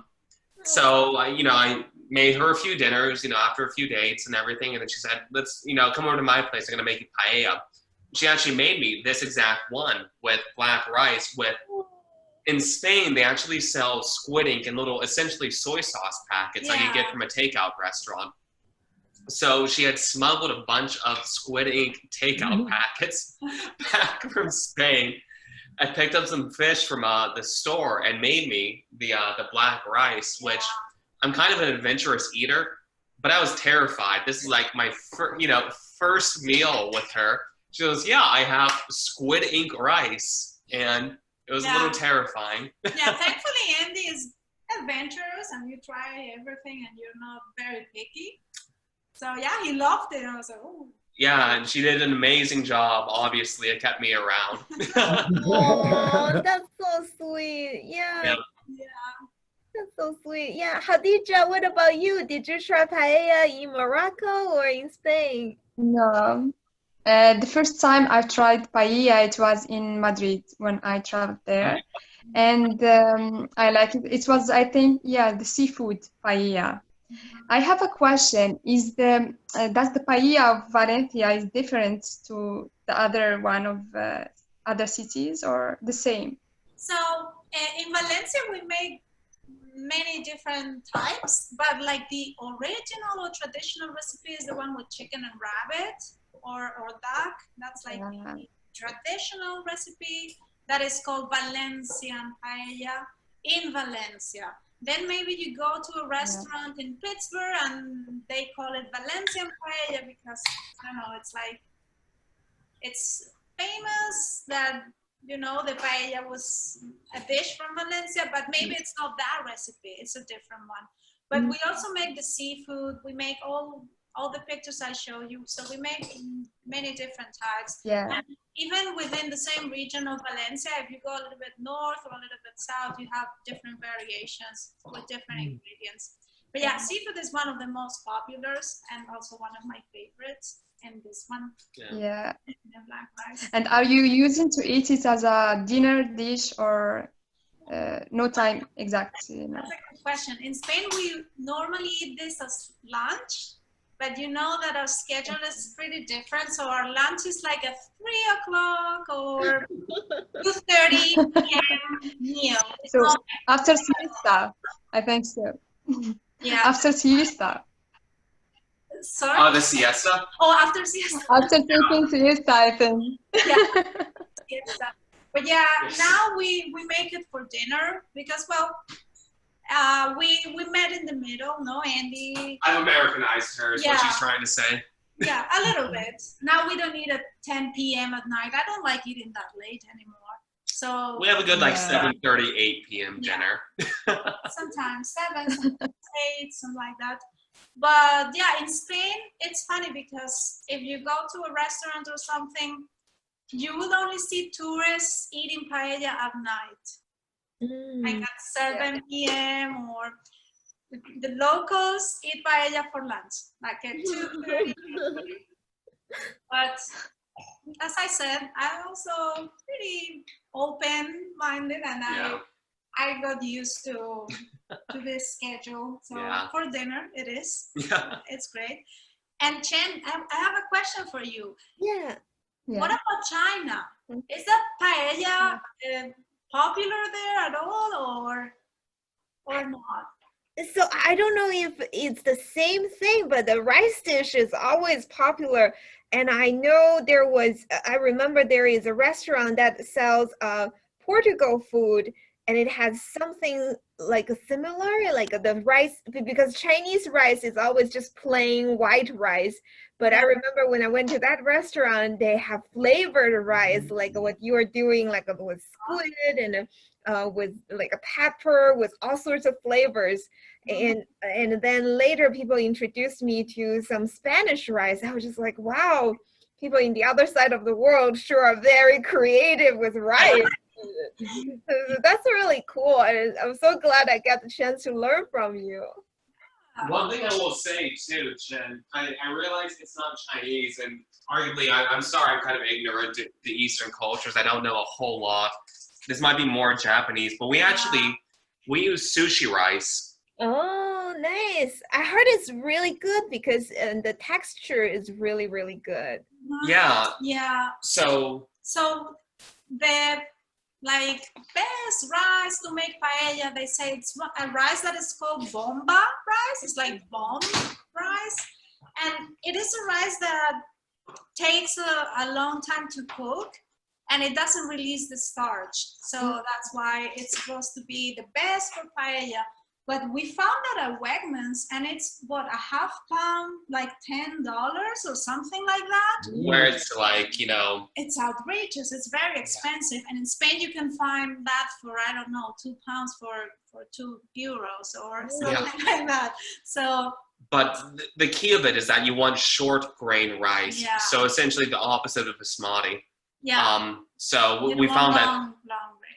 So I made her a few dinners, after a few dates and everything. And then she said, let's, come over to my place. I'm going to make you paella. She actually made me this exact one with black rice in Spain, they actually sell squid ink in little, essentially soy sauce packets like you get from a takeout restaurant. So she had smuggled a bunch of squid ink takeout packets back from Spain. I picked up some fish from the store and made me the black rice, which I'm kind of an adventurous eater, but I was terrified. This is like my first meal with her. She goes, yeah, I have squid ink rice, and it was a little terrifying. Yeah, thankfully Andy is adventurous, and you try everything, and you're not very picky. So yeah, he loved it. I was like, oh. Yeah, and she did an amazing job. Obviously, it kept me around. Oh, that's so sweet. Yeah. That's so sweet. Yeah. Hadija, what about you? Did you try paella in Morocco or in Spain? No. The first time I tried paella, it was in Madrid when I traveled there. And I liked it. It was, I think, the seafood paella. I have a question. Does the paella of Valencia is different to the other one of other cities, or the same? So in Valencia we make many different types, but like the original or traditional recipe is the one with chicken and rabbit or duck. That's like the traditional recipe that is called Valencian paella in Valencia. Then maybe you go to a restaurant in Pittsburgh and they call it Valencian paella because, I don't know, it's famous that, the paella was a dish from Valencia, but maybe it's not that recipe, it's a different one. But we also make the seafood, we make all the pictures I show you. So we make many different types. Yeah. And even within the same region of Valencia, if you go a little bit north or a little bit south, you have different variations with different ingredients. But yeah, seafood is one of the most popular and also one of my favorites. And this one, Yeah. the black rice. And are you using to eat it as a dinner dish or no time exact? You know? That's a good question. In Spain, we normally eat this as lunch, but you know that our schedule is pretty different. So our lunch is like a 3 o'clock or 2:30 p.m. meal. It's So not- after siesta, I think so. yeah. After siesta. Sorry. Oh, the siesta? Oh, after siesta. After taking siesta, I think. Yeah. Siesta. But yeah, now we make it for dinner because, well, we met in the middle, no, Andy? I've Americanized her, is what Yeah. she's trying to say. Yeah, a little bit. Now we don't eat at 10 p.m. at night. I don't like eating that late anymore. So We have a good like Yeah. 7:30, 8 p.m. Yeah. dinner. sometimes 7, sometimes 8, something like that. But yeah, in Spain, it's funny because if you go to a restaurant or something, you will only see tourists eating paella at night, like at 7 p.m. or the locals eat paella for lunch, like at 2:30. But as I said, I'm also pretty open-minded, and Yeah. I got used to this schedule. So Yeah. for dinner, it is. Yeah. It's great. And Chen, I have a question for you. Yeah. What Yeah. about China? Is that paella popular there at all, or not? So I don't know if it's the same thing, but the rice dish is always popular. And I know I remember there is a restaurant that sells Portugal food, and it has something like similar, like the rice, because Chinese rice is always just plain white rice. But I remember when I went to that restaurant, they have flavored rice, like what you are doing, like with squid and with like a pepper, with all sorts of flavors. And then later people introduced me to some Spanish rice. I was just like, wow, people in the other side of the world sure are very creative with rice. So that's really cool. I'm so glad I got the chance to learn from you. One thing I will say too, Chen, I realize it's not Chinese, and arguably, I'm sorry, I'm kind of ignorant to the Eastern cultures. I don't know a whole lot. This might be more Japanese, but we use sushi rice. Oh, nice. I heard it's really good because the texture is really, really good. Yeah. Yeah. So The best rice to make paella, they say it's a rice that is called bomba rice. It's like bomb rice, and it is a rice that takes a long time to cook, and it doesn't release the starch. So that's why it's supposed to be the best for paella. But we found that at Wegmans, and it's what, a half pound, like $10 or something like that. where it's like, It's outrageous. It's very expensive. And in Spain, you can find that for, I don't know, 2 pounds for €2 or something like that. So, but the key of it is that you want short grain rice. Yeah. So essentially the opposite of basmati. yeah. So you we want found that. long grain.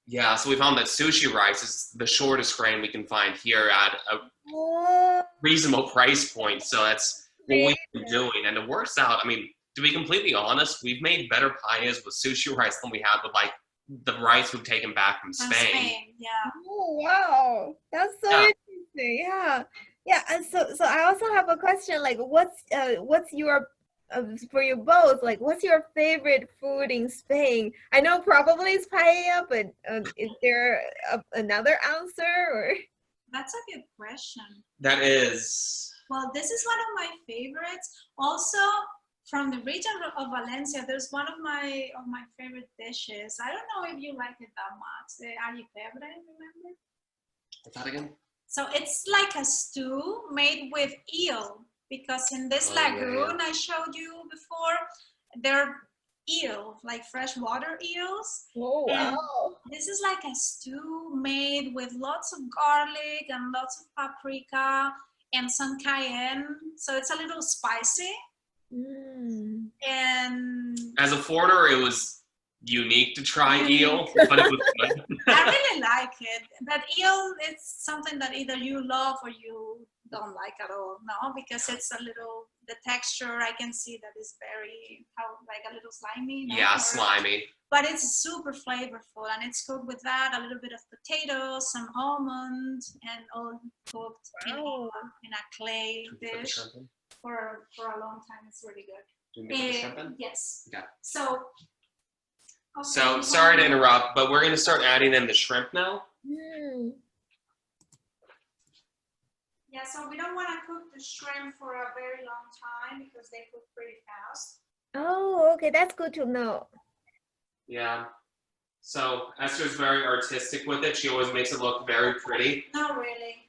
Yeah, so we found that sushi rice is the shortest grain we can find here at a reasonable price point. So that's what we've been doing, and it works out. I mean, to be completely honest, we've made better paellas with sushi rice than we have with like the rice we've taken back from Spain. Yeah. Oh, wow. That's so interesting. Yeah. Yeah. And so I also have a question, like what's your for you both, like what's your favorite food in Spain? I know probably it's paella, but is there another answer, or? That's a good question. That is. Well, this is one of my favorites. Also, from the region of Valencia, there's one of my favorite dishes. I don't know if you like it that much. The allipebre, remember? What's that again? So it's like a stew made with eel, because in this lagoon I showed you before, there are eel, like freshwater eels. Oh, And wow. this is like a stew made with lots of garlic and lots of paprika and some cayenne. So it's a little spicy. And As a foreigner, it was unique to try eel, but it was good. I really like it. That eel, it's something that either you love or you don't like at all. No, because it's a little, the texture I can see that is very, like a little slimy. No? Yeah, slimy. But it's super flavorful, and it's cooked with that, a little bit of potatoes, some almond, and all cooked in a clay dish for a long time. It's really good. Do you mix the shrimp in? Yes. Okay. So sorry to interrupt, but we're going to start adding in the shrimp now. Yeah, so we don't want to cook the shrimp for a very long time because they cook pretty fast. Oh, okay, that's good to know. Yeah. So Esther's very artistic with it. She always makes it look very pretty. Not really.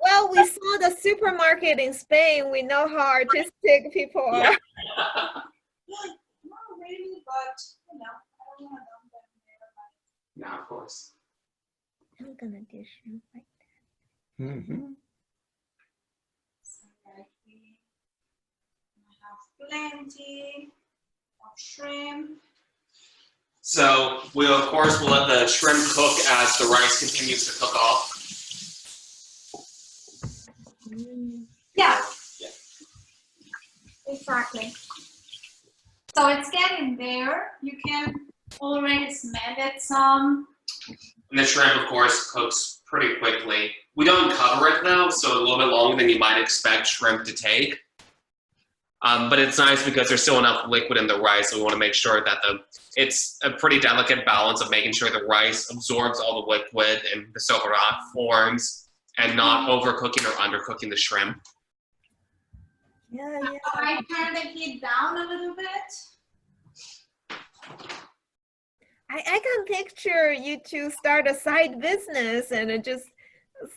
Well, we saw the supermarket in Spain. We know how artistic people are. Not really, but you know, I don't want to dump them there. Yeah, of course. I'm gonna do shrimp like So like we have plenty of shrimp. So we'll of course we'll let the shrimp cook as the rice continues to cook off. Yeah. Exactly. So it's getting there. You can already smell it some. And the shrimp, of course, cooks pretty quickly. We don't cover it though, so a little bit longer than you might expect shrimp to take. But it's nice because there's still enough liquid in the rice, so we want to make sure that it's a pretty delicate balance of making sure the rice absorbs all the liquid and the sobarat forms, and not overcooking or undercooking the shrimp. Yeah. I turn the heat down a little bit. I can picture you two start a side business and just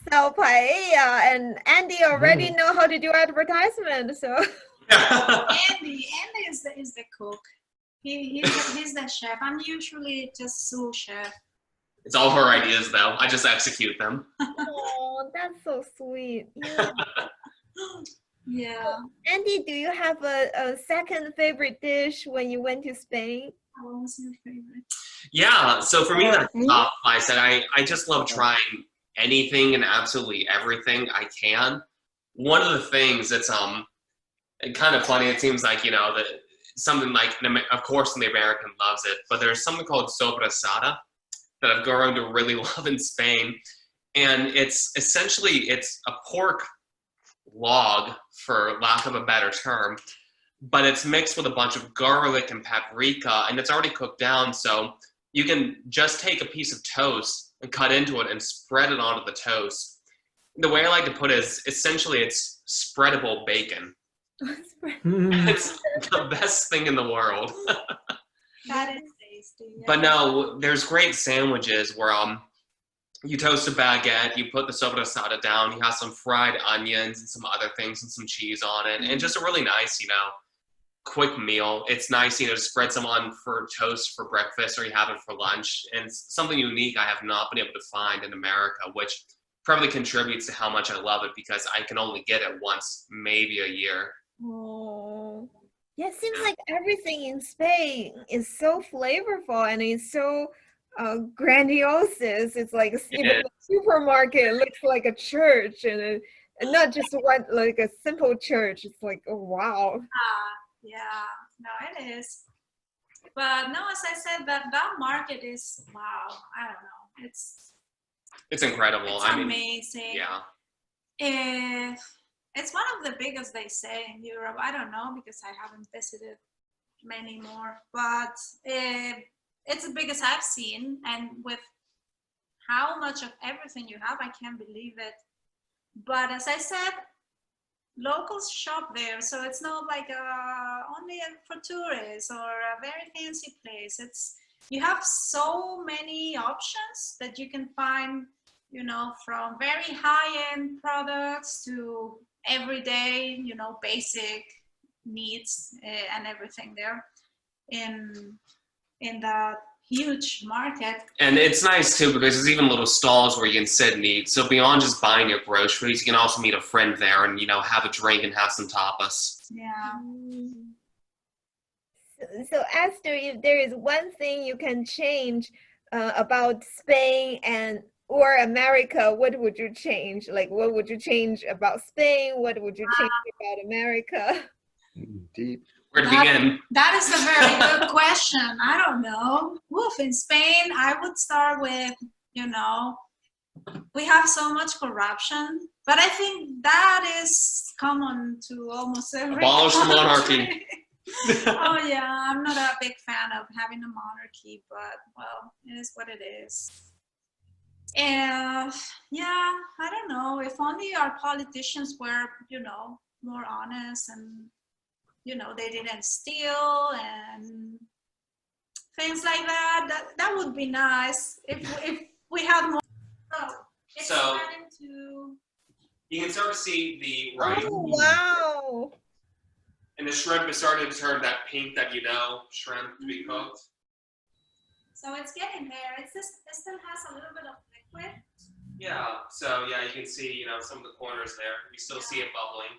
sell paella, and Andy already know how to do advertisement, so. Andy is the cook. He's the chef. I'm usually just sous chef. It's all her ideas though. I just execute them. Oh, that's so sweet. Yeah. Yeah. Andy, do you have a second favorite dish when you went to Spain? What was your favorite? Yeah, so for me, that's top. I said I just love trying anything and absolutely everything I can. One of the things that's kind of funny, it seems like, you know, that something like, of course, the American loves it, but there's something called sobrasada that I've grown to really love in Spain. And it's essentially, it's a pork log, for lack of a better term, but it's mixed with a bunch of garlic and paprika, and it's already cooked down, so you can just take a piece of toast and cut into it and spread it onto the toast. The way I like to put it is, essentially, it's spreadable bacon. It's the best thing in the world. That is tasty. Yeah. But no, there's great sandwiches where you toast a baguette, you put the sobrasada down, you have some fried onions and some other things and some cheese on it, and just a really nice, you know, quick meal. It's nice, you know, to spread some on for toast for breakfast, or you have it for lunch. And it's something unique I have not been able to find in America, which probably contributes to how much I love it, because I can only get it once, maybe a year. Oh, yeah, it seems like everything in Spain is so flavorful and it's so grandiose. It's like even the supermarket looks like a church, and not just like a simple church. It's like, oh wow. Yeah, no, it is. But no, as I said, that market is, wow, I don't know. It's incredible. It's amazing. Yeah. It's one of the biggest, they say, in Europe. I don't know because I haven't visited many more, but it's the biggest I've seen. And with how much of everything you have, I can't believe it. But as I said, locals shop there, so it's not like only for tourists or a very fancy place. You have so many options that you can find, you know, from very high-end products to everyday, you know, basic needs and everything there in that huge market. And it's nice too, because there's even little stalls where you can sit and eat. So beyond just buying your groceries, you can also meet a friend there and, you know, have a drink and have some tapas. Yeah. So Esther, if there is one thing you can change about Spain and or America, what would you change? Like, what would you change about Spain? What would you change about America? Deep. Where to begin? That is a very good question. I don't know. Woof, in Spain, I would start with, you know, we have so much corruption, but I think that is common to almost every Abolish the country. monarchy. Oh yeah, I'm not a big fan of having a monarchy, but well, it is what it is. And yeah, I don't know, if only our politicians were, you know, more honest and, you know, they didn't steal and things like that. That would be nice if we had more. Oh, it's So- starting to. You can start to see the rice. Oh, wow. And the shrimp is starting to turn that pink that you know, shrimp to be cooked. So it's getting there. It still has a little bit of liquid. Yeah, so yeah, you can see, you know, some of the corners there. You still see it bubbling.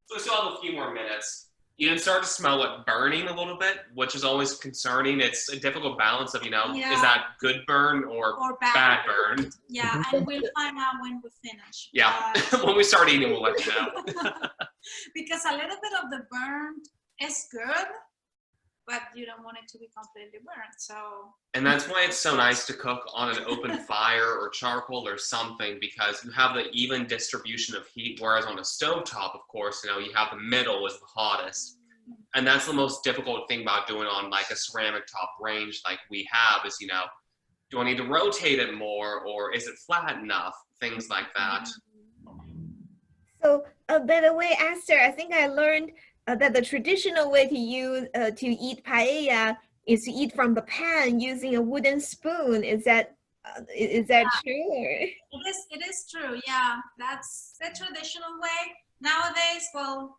So we still have a few more minutes. You can start to smell it burning a little bit, which is always concerning. It's a difficult balance of, you know, Yeah. is that good burn or bad burn? Yeah, and we'll find out when we finish. Yeah, But- when we start eating, we'll let you know. because a little bit of the burn is good, but you don't want it to be completely burnt. So And that's why it's so nice to cook on an open fire or charcoal or something, because you have the even distribution of heat, whereas on a stovetop, of course, you know, you have the middle is the hottest. And that's the most difficult thing about doing on like a ceramic top range like we have is, you know, do I need to rotate it more or is it flat enough? Things like that. So, by the way, Esther, I think I learned that the traditional way to eat paella is to eat from the pan using a wooden spoon. Is that true? Or? it is true. Yeah, that's the traditional way. Nowadays, well,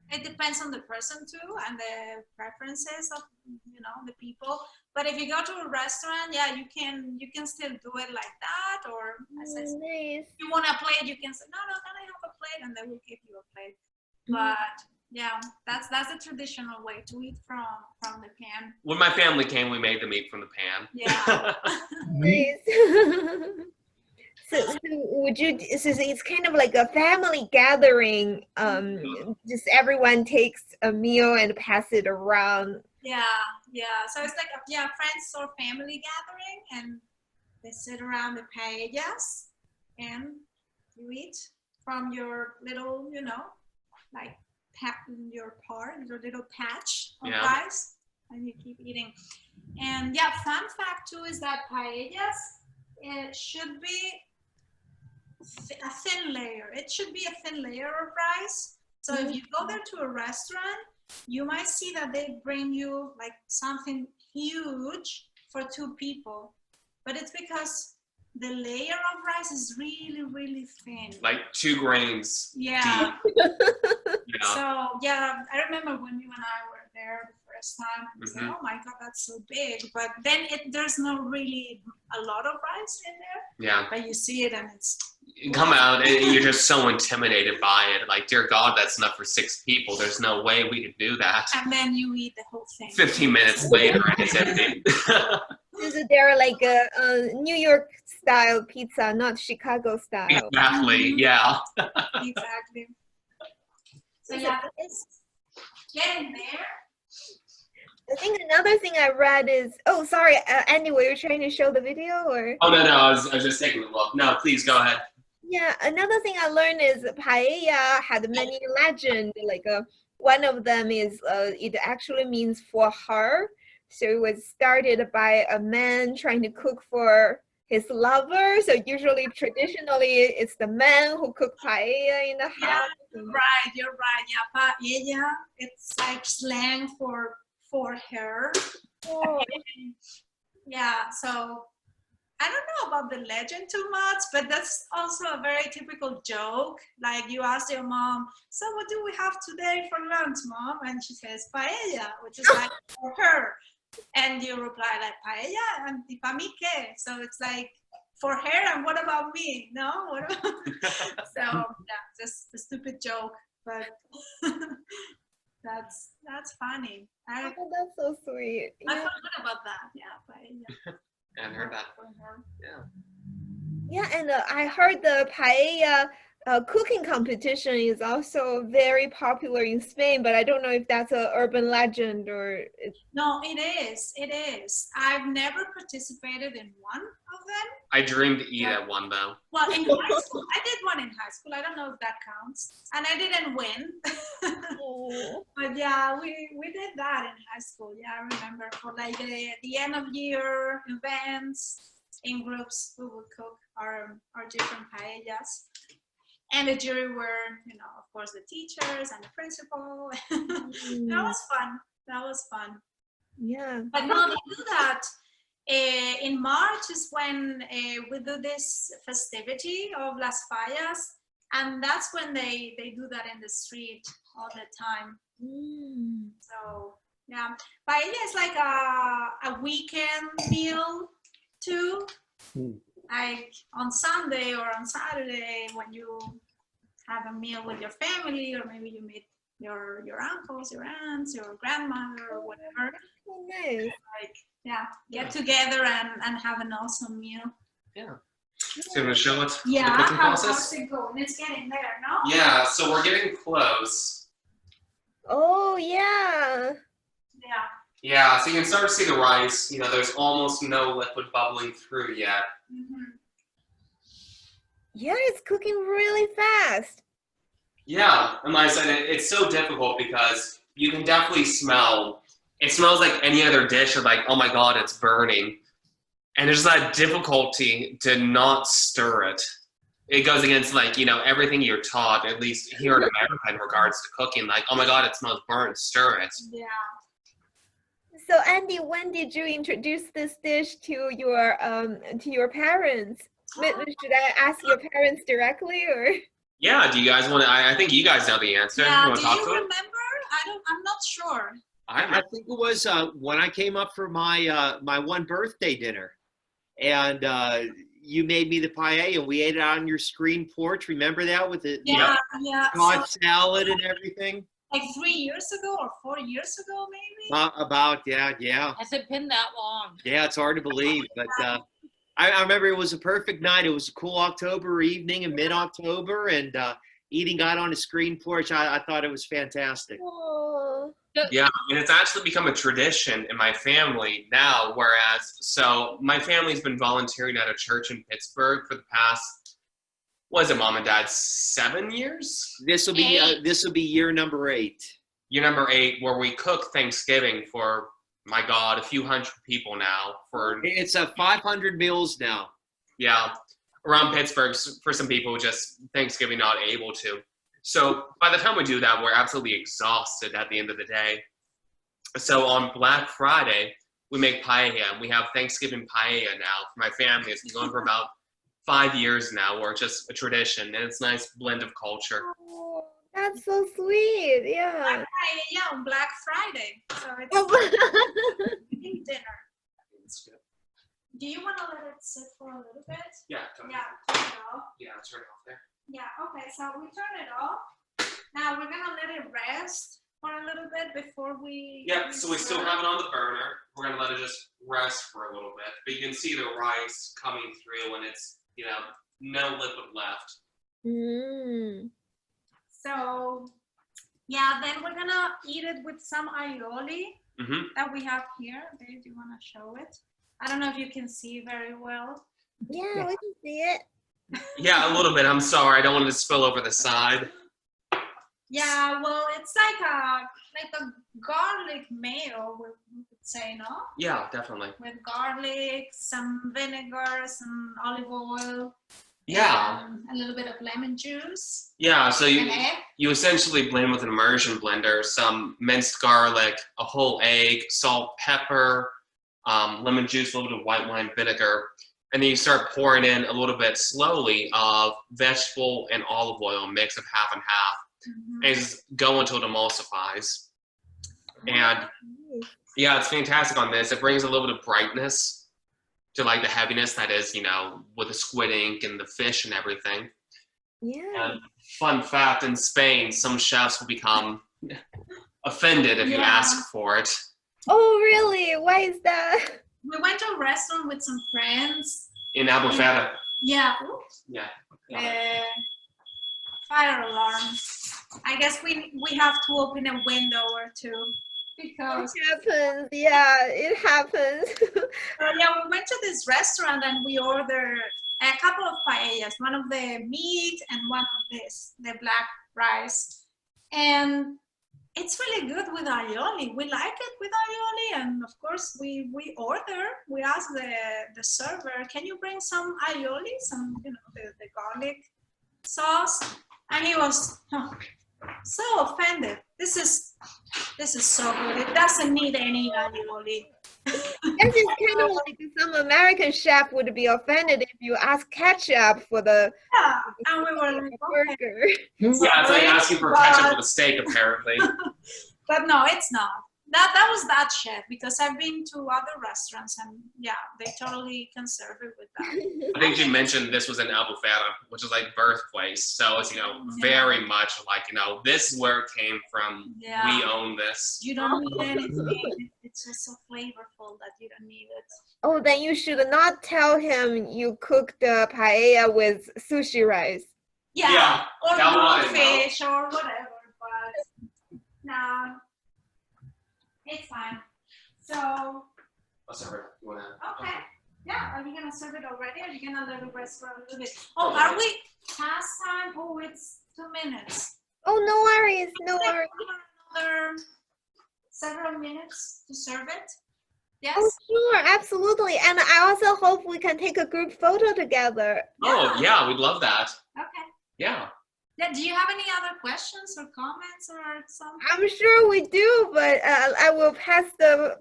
it depends on the person too and the preferences of, you know, the people. But if you go to a restaurant, yeah, you can still do it like that. Or as I said, Nice. if you want a plate, you can say, no, can I have a plate? And they will give you a plate. But yeah, that's the traditional way to eat from the pan. When my family came, we made them eat from the pan. Yeah. Nice. So would you? So it's kind of like a family gathering. Just everyone takes a meal and pass it around. Yeah. So it's like friends or family gathering, and they sit around the paellas, and you eat from your little, you know, like your little patch of rice, and you keep eating. And yeah, fun fact too is that paellas, it should be a thin layer. It should be a thin layer of rice. So if you go there to a restaurant, you might see that they bring you like something huge for 2 people, but it's because the layer of rice is really, really thin. Like 2 grains Yeah. deep. Yeah. So yeah, I remember when you and I were there the first time. I said, oh my God, that's so big. But then there's no really a lot of rice in there. Yeah. But you see it and it's. You come out and you're just so intimidated by it. Like, dear God, that's enough for 6 people. There's no way we could do that. And then you eat the whole thing. 15 minutes later, and it's empty. So they're like a New York style pizza, not Chicago style. Exactly. Yeah. Exactly. So yeah, it's getting there. I think another thing I read is, oh, sorry, Andy, were you trying to show the video or? Oh, no, I was just taking a look. No, please go ahead. Yeah, another thing I learned is paella had many legends. Like one of them is it actually means for her. So it was started by a man trying to cook for his lover. So usually, traditionally, it's the man who cook paella in the house. You're right. Yeah, paella, it's like slang for her. Oh. Yeah, so I don't know about the legend too much, but that's also a very typical joke. Like you ask your mom, so what do we have today for lunch, Mom? And she says paella, which is like for her. And you reply like paella and para mí qué? So it's like for her and what about me? No? What about... So yeah, just a stupid joke, but That's funny. I Oh, that's so sweet. I Yeah. forgot about that. Yeah, paella. I hadn't heard that. For her. Yeah. Yeah, and I heard the paella cooking competition is also very popular in Spain, but I don't know if that's an urban legend or it's No, it is. It is. I've never participated in one of them. I dreamed to eat at one though. Well, in high school, I did one in high school. I don't know if that counts, and I didn't win. But yeah, we did that in high school. Yeah, I remember for like the end of year events in groups, we would cook our different paellas. And the jury were, of course, the teachers and the principal. That was fun. That was fun. yeah. But no, they do that. In March is when we do this festivity of Las Fallas, and that's when they do that in the street all the time. So yeah, paella is like a weekend meal too. Like on Sunday or on Saturday when you have a meal with your family, or maybe you meet your uncles, your aunts, your grandmother, or whatever. Oh, nice. Like, yeah, get together and have an awesome meal. Yeah. So you want to show us Yeah, the cooking how's process? it going? It's getting there, no? Yeah, so we're getting close. Oh, yeah. Yeah. Yeah, so you can start to see the rice. There's almost no liquid bubbling through yet. Mm-hmm. Yeah, it's cooking really fast. Yeah, and like I said, it's so difficult because you can definitely smell. It smells like any other dish of like, oh my God, it's burning. And there's that difficulty to not stir it. It goes against everything you're taught, at least here in America in regards to cooking. Like, oh my God, it smells burnt, stir it. Yeah. So, Andy, when did you introduce this dish to your parents? Should I ask your parents directly, or? Yeah, do you guys want to? I think you guys know the answer. Yeah, You want do to talk you to it? remember? I'm not sure. I think it was when I came up for my my one birthday dinner, and you made me the paella, and we ate it out on your screen porch. Remember that with the Yeah. hot So, salad and everything? like 3 years ago or 4 years ago, maybe. About yeah. Has it been that long? Yeah, it's hard to believe, but I remember it was a perfect night. It was a cool October evening in mid-October, and eating out on a screen porch. I thought it was fantastic. Oh. Yeah, and it's actually become a tradition in my family now, so my family's been volunteering at a church in Pittsburgh for the past, was it Mom and Dad, 7 years? This will be year number 8. Year number 8, where we cook Thanksgiving for, my God, a few hundred people now. It's 500 meals now. Yeah, around Pittsburgh for some people, just Thanksgiving not able to. So by the time we do that, we're absolutely exhausted at the end of the day. So on Black Friday, we make paella, and we have Thanksgiving paella now for my family. It's been going for about 5 years now, where it's just a tradition, and it's a nice blend of culture. Oh, that's so sweet. Yeah. Yeah, on Black Friday. So it's eating dinner. Do you want to let it sit for a little bit? Yeah, Yeah, turn it off. Yeah, turn it off there. Yeah, okay, so we turn it off. Now we're gonna let it rest for a little bit before we... Yeah, so we still have it on the burner. We're gonna let it just rest for a little bit. But you can see the rice coming through, and it's, no liquid left. So, yeah, then we're gonna eat it with some aioli that we have here. Dave, do you wanna show it? I don't know if you can see very well. Yeah, we can see it. Yeah, a little bit. I'm sorry. I don't want it to spill over the side. Yeah, well, it's like a garlic mayo, we could say, no? Yeah, definitely. With garlic, some vinegar, some olive oil. Yeah. A little bit of lemon juice. Yeah, so An egg. you essentially blend with an immersion blender some minced garlic, a whole egg, salt, pepper, lemon juice, a little bit of white wine vinegar. And then you start pouring in a little bit slowly of vegetable and olive oil mix of half and half. And just go until it emulsifies. And yeah, it's fantastic on this. It brings a little bit of brightness to like the heaviness that is, with the squid ink and the fish and everything. Yeah. And fun fact, in Spain, some chefs will become offended if you Yeah. ask for it. Oh, really? Why is that? We went to a restaurant with some friends. In Abu Fata. Yeah. Oops. Yeah. Fire alarm. I guess we have to open a window or two because It happens. Yeah, it happens. yeah, we went to this restaurant and we ordered a couple of paellas, one of the meat and one of the black rice. And it's really good with aioli. We like it with aioli, and of course we ask the server, can you bring some aioli, some the garlic sauce? And he was so offended. This is so good. It doesn't need any aioli. This is kind of like some American chef would be offended if you ask ketchup for the Yeah, and we were like, okay. burger. Yeah, it's like asking for ketchup with a steak, apparently. But no, it's not. That was that chef, because I've been to other restaurants and yeah, they totally can serve it with that. I think you mentioned this was in Abu Fata, which is like birthplace. So it's, very much like, this is where it came from. Yeah. We own this. You don't need anything. It's just so flavorful that you don't need it. Oh, then you should not tell him you cooked the paella with sushi rice. Yeah, or that one I didn't know. fish or whatever, but no, it's fine. So, I'll serve it. You wanna? okay. Yeah, are you gonna serve it already? Or are you gonna let it rest for a little bit? Oh, are we past time? Oh, it's 2 minutes. Oh, no worries, no worries. Another several minutes to serve it. Yes. Oh, sure, absolutely. And I also hope we can take a group photo together. Oh, yeah, we'd love that. Okay. Yeah. Yeah. Do you have any other questions or comments or something? I'm sure we do, but I will pass the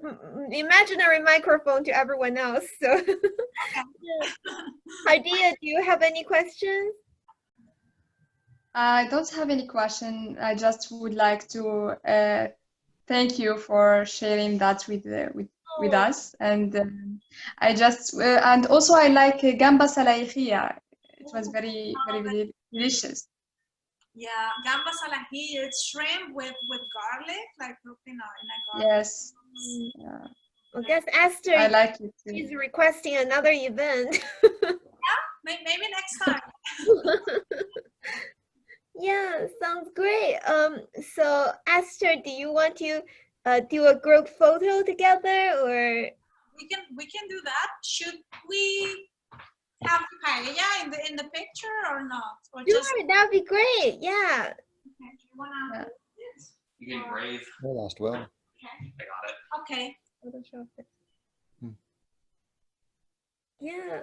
imaginary microphone to everyone else. So, Idea, do you have any questions? I don't have any question. I just would like to thank you for sharing that with us. And I just and also I like gamba salaihia. It was very delicious. Yeah, gamba salahi, it's shrimp with garlic, like in a garlic. Yes. Yeah. I guess Esther I like it too. is requesting another event. Maybe next time. Yeah, sounds great. So Esther, do you want to do a group photo together, or We can do that. Should we have paella in the picture or not? Or just sure, that'd be great. Yeah. okay, do you wanna do this? You can brave. I lost Will. Okay. I got it. Okay. Yeah.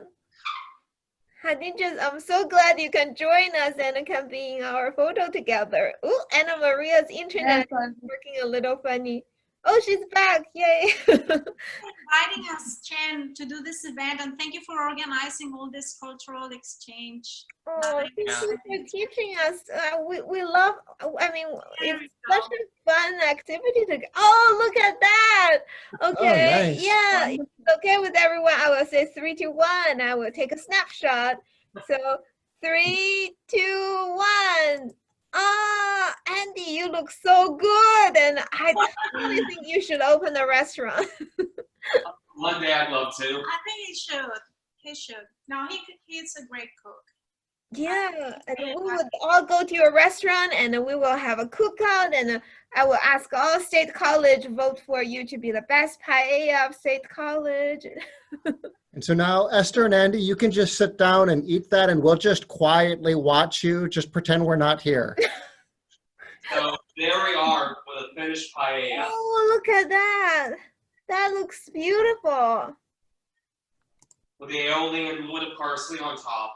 Khadija, I'm so glad you can join us and can be in our photo together. Oh, Anna Maria's internet is working a little funny. Oh, she's back. Yay. Inviting us, Chen, to do this event, and thank you for organizing all this cultural exchange. Oh, thank you Yeah. for teaching us. We love, I mean, it's such a fun activity to, oh, look at that. Okay, nice. yeah, it's okay with everyone. I will say 3, 2, 1. I will take a snapshot. So 3, 2, 1. Ah, Andy, you look so good. And I really think you should open a restaurant. One day I'd love to. I think he should. He should. No, he's a great cook. Yeah, and we would all go to a restaurant and we will have a cookout, and I will ask all State College vote for you to be the best paella of State College. And so now, Esther and Andy, you can just sit down and eat that, and we'll just quietly watch you. Just pretend we're not here. So there we are with a finished paella. Oh, look at that. That looks beautiful. With the aioli and wood of parsley on top.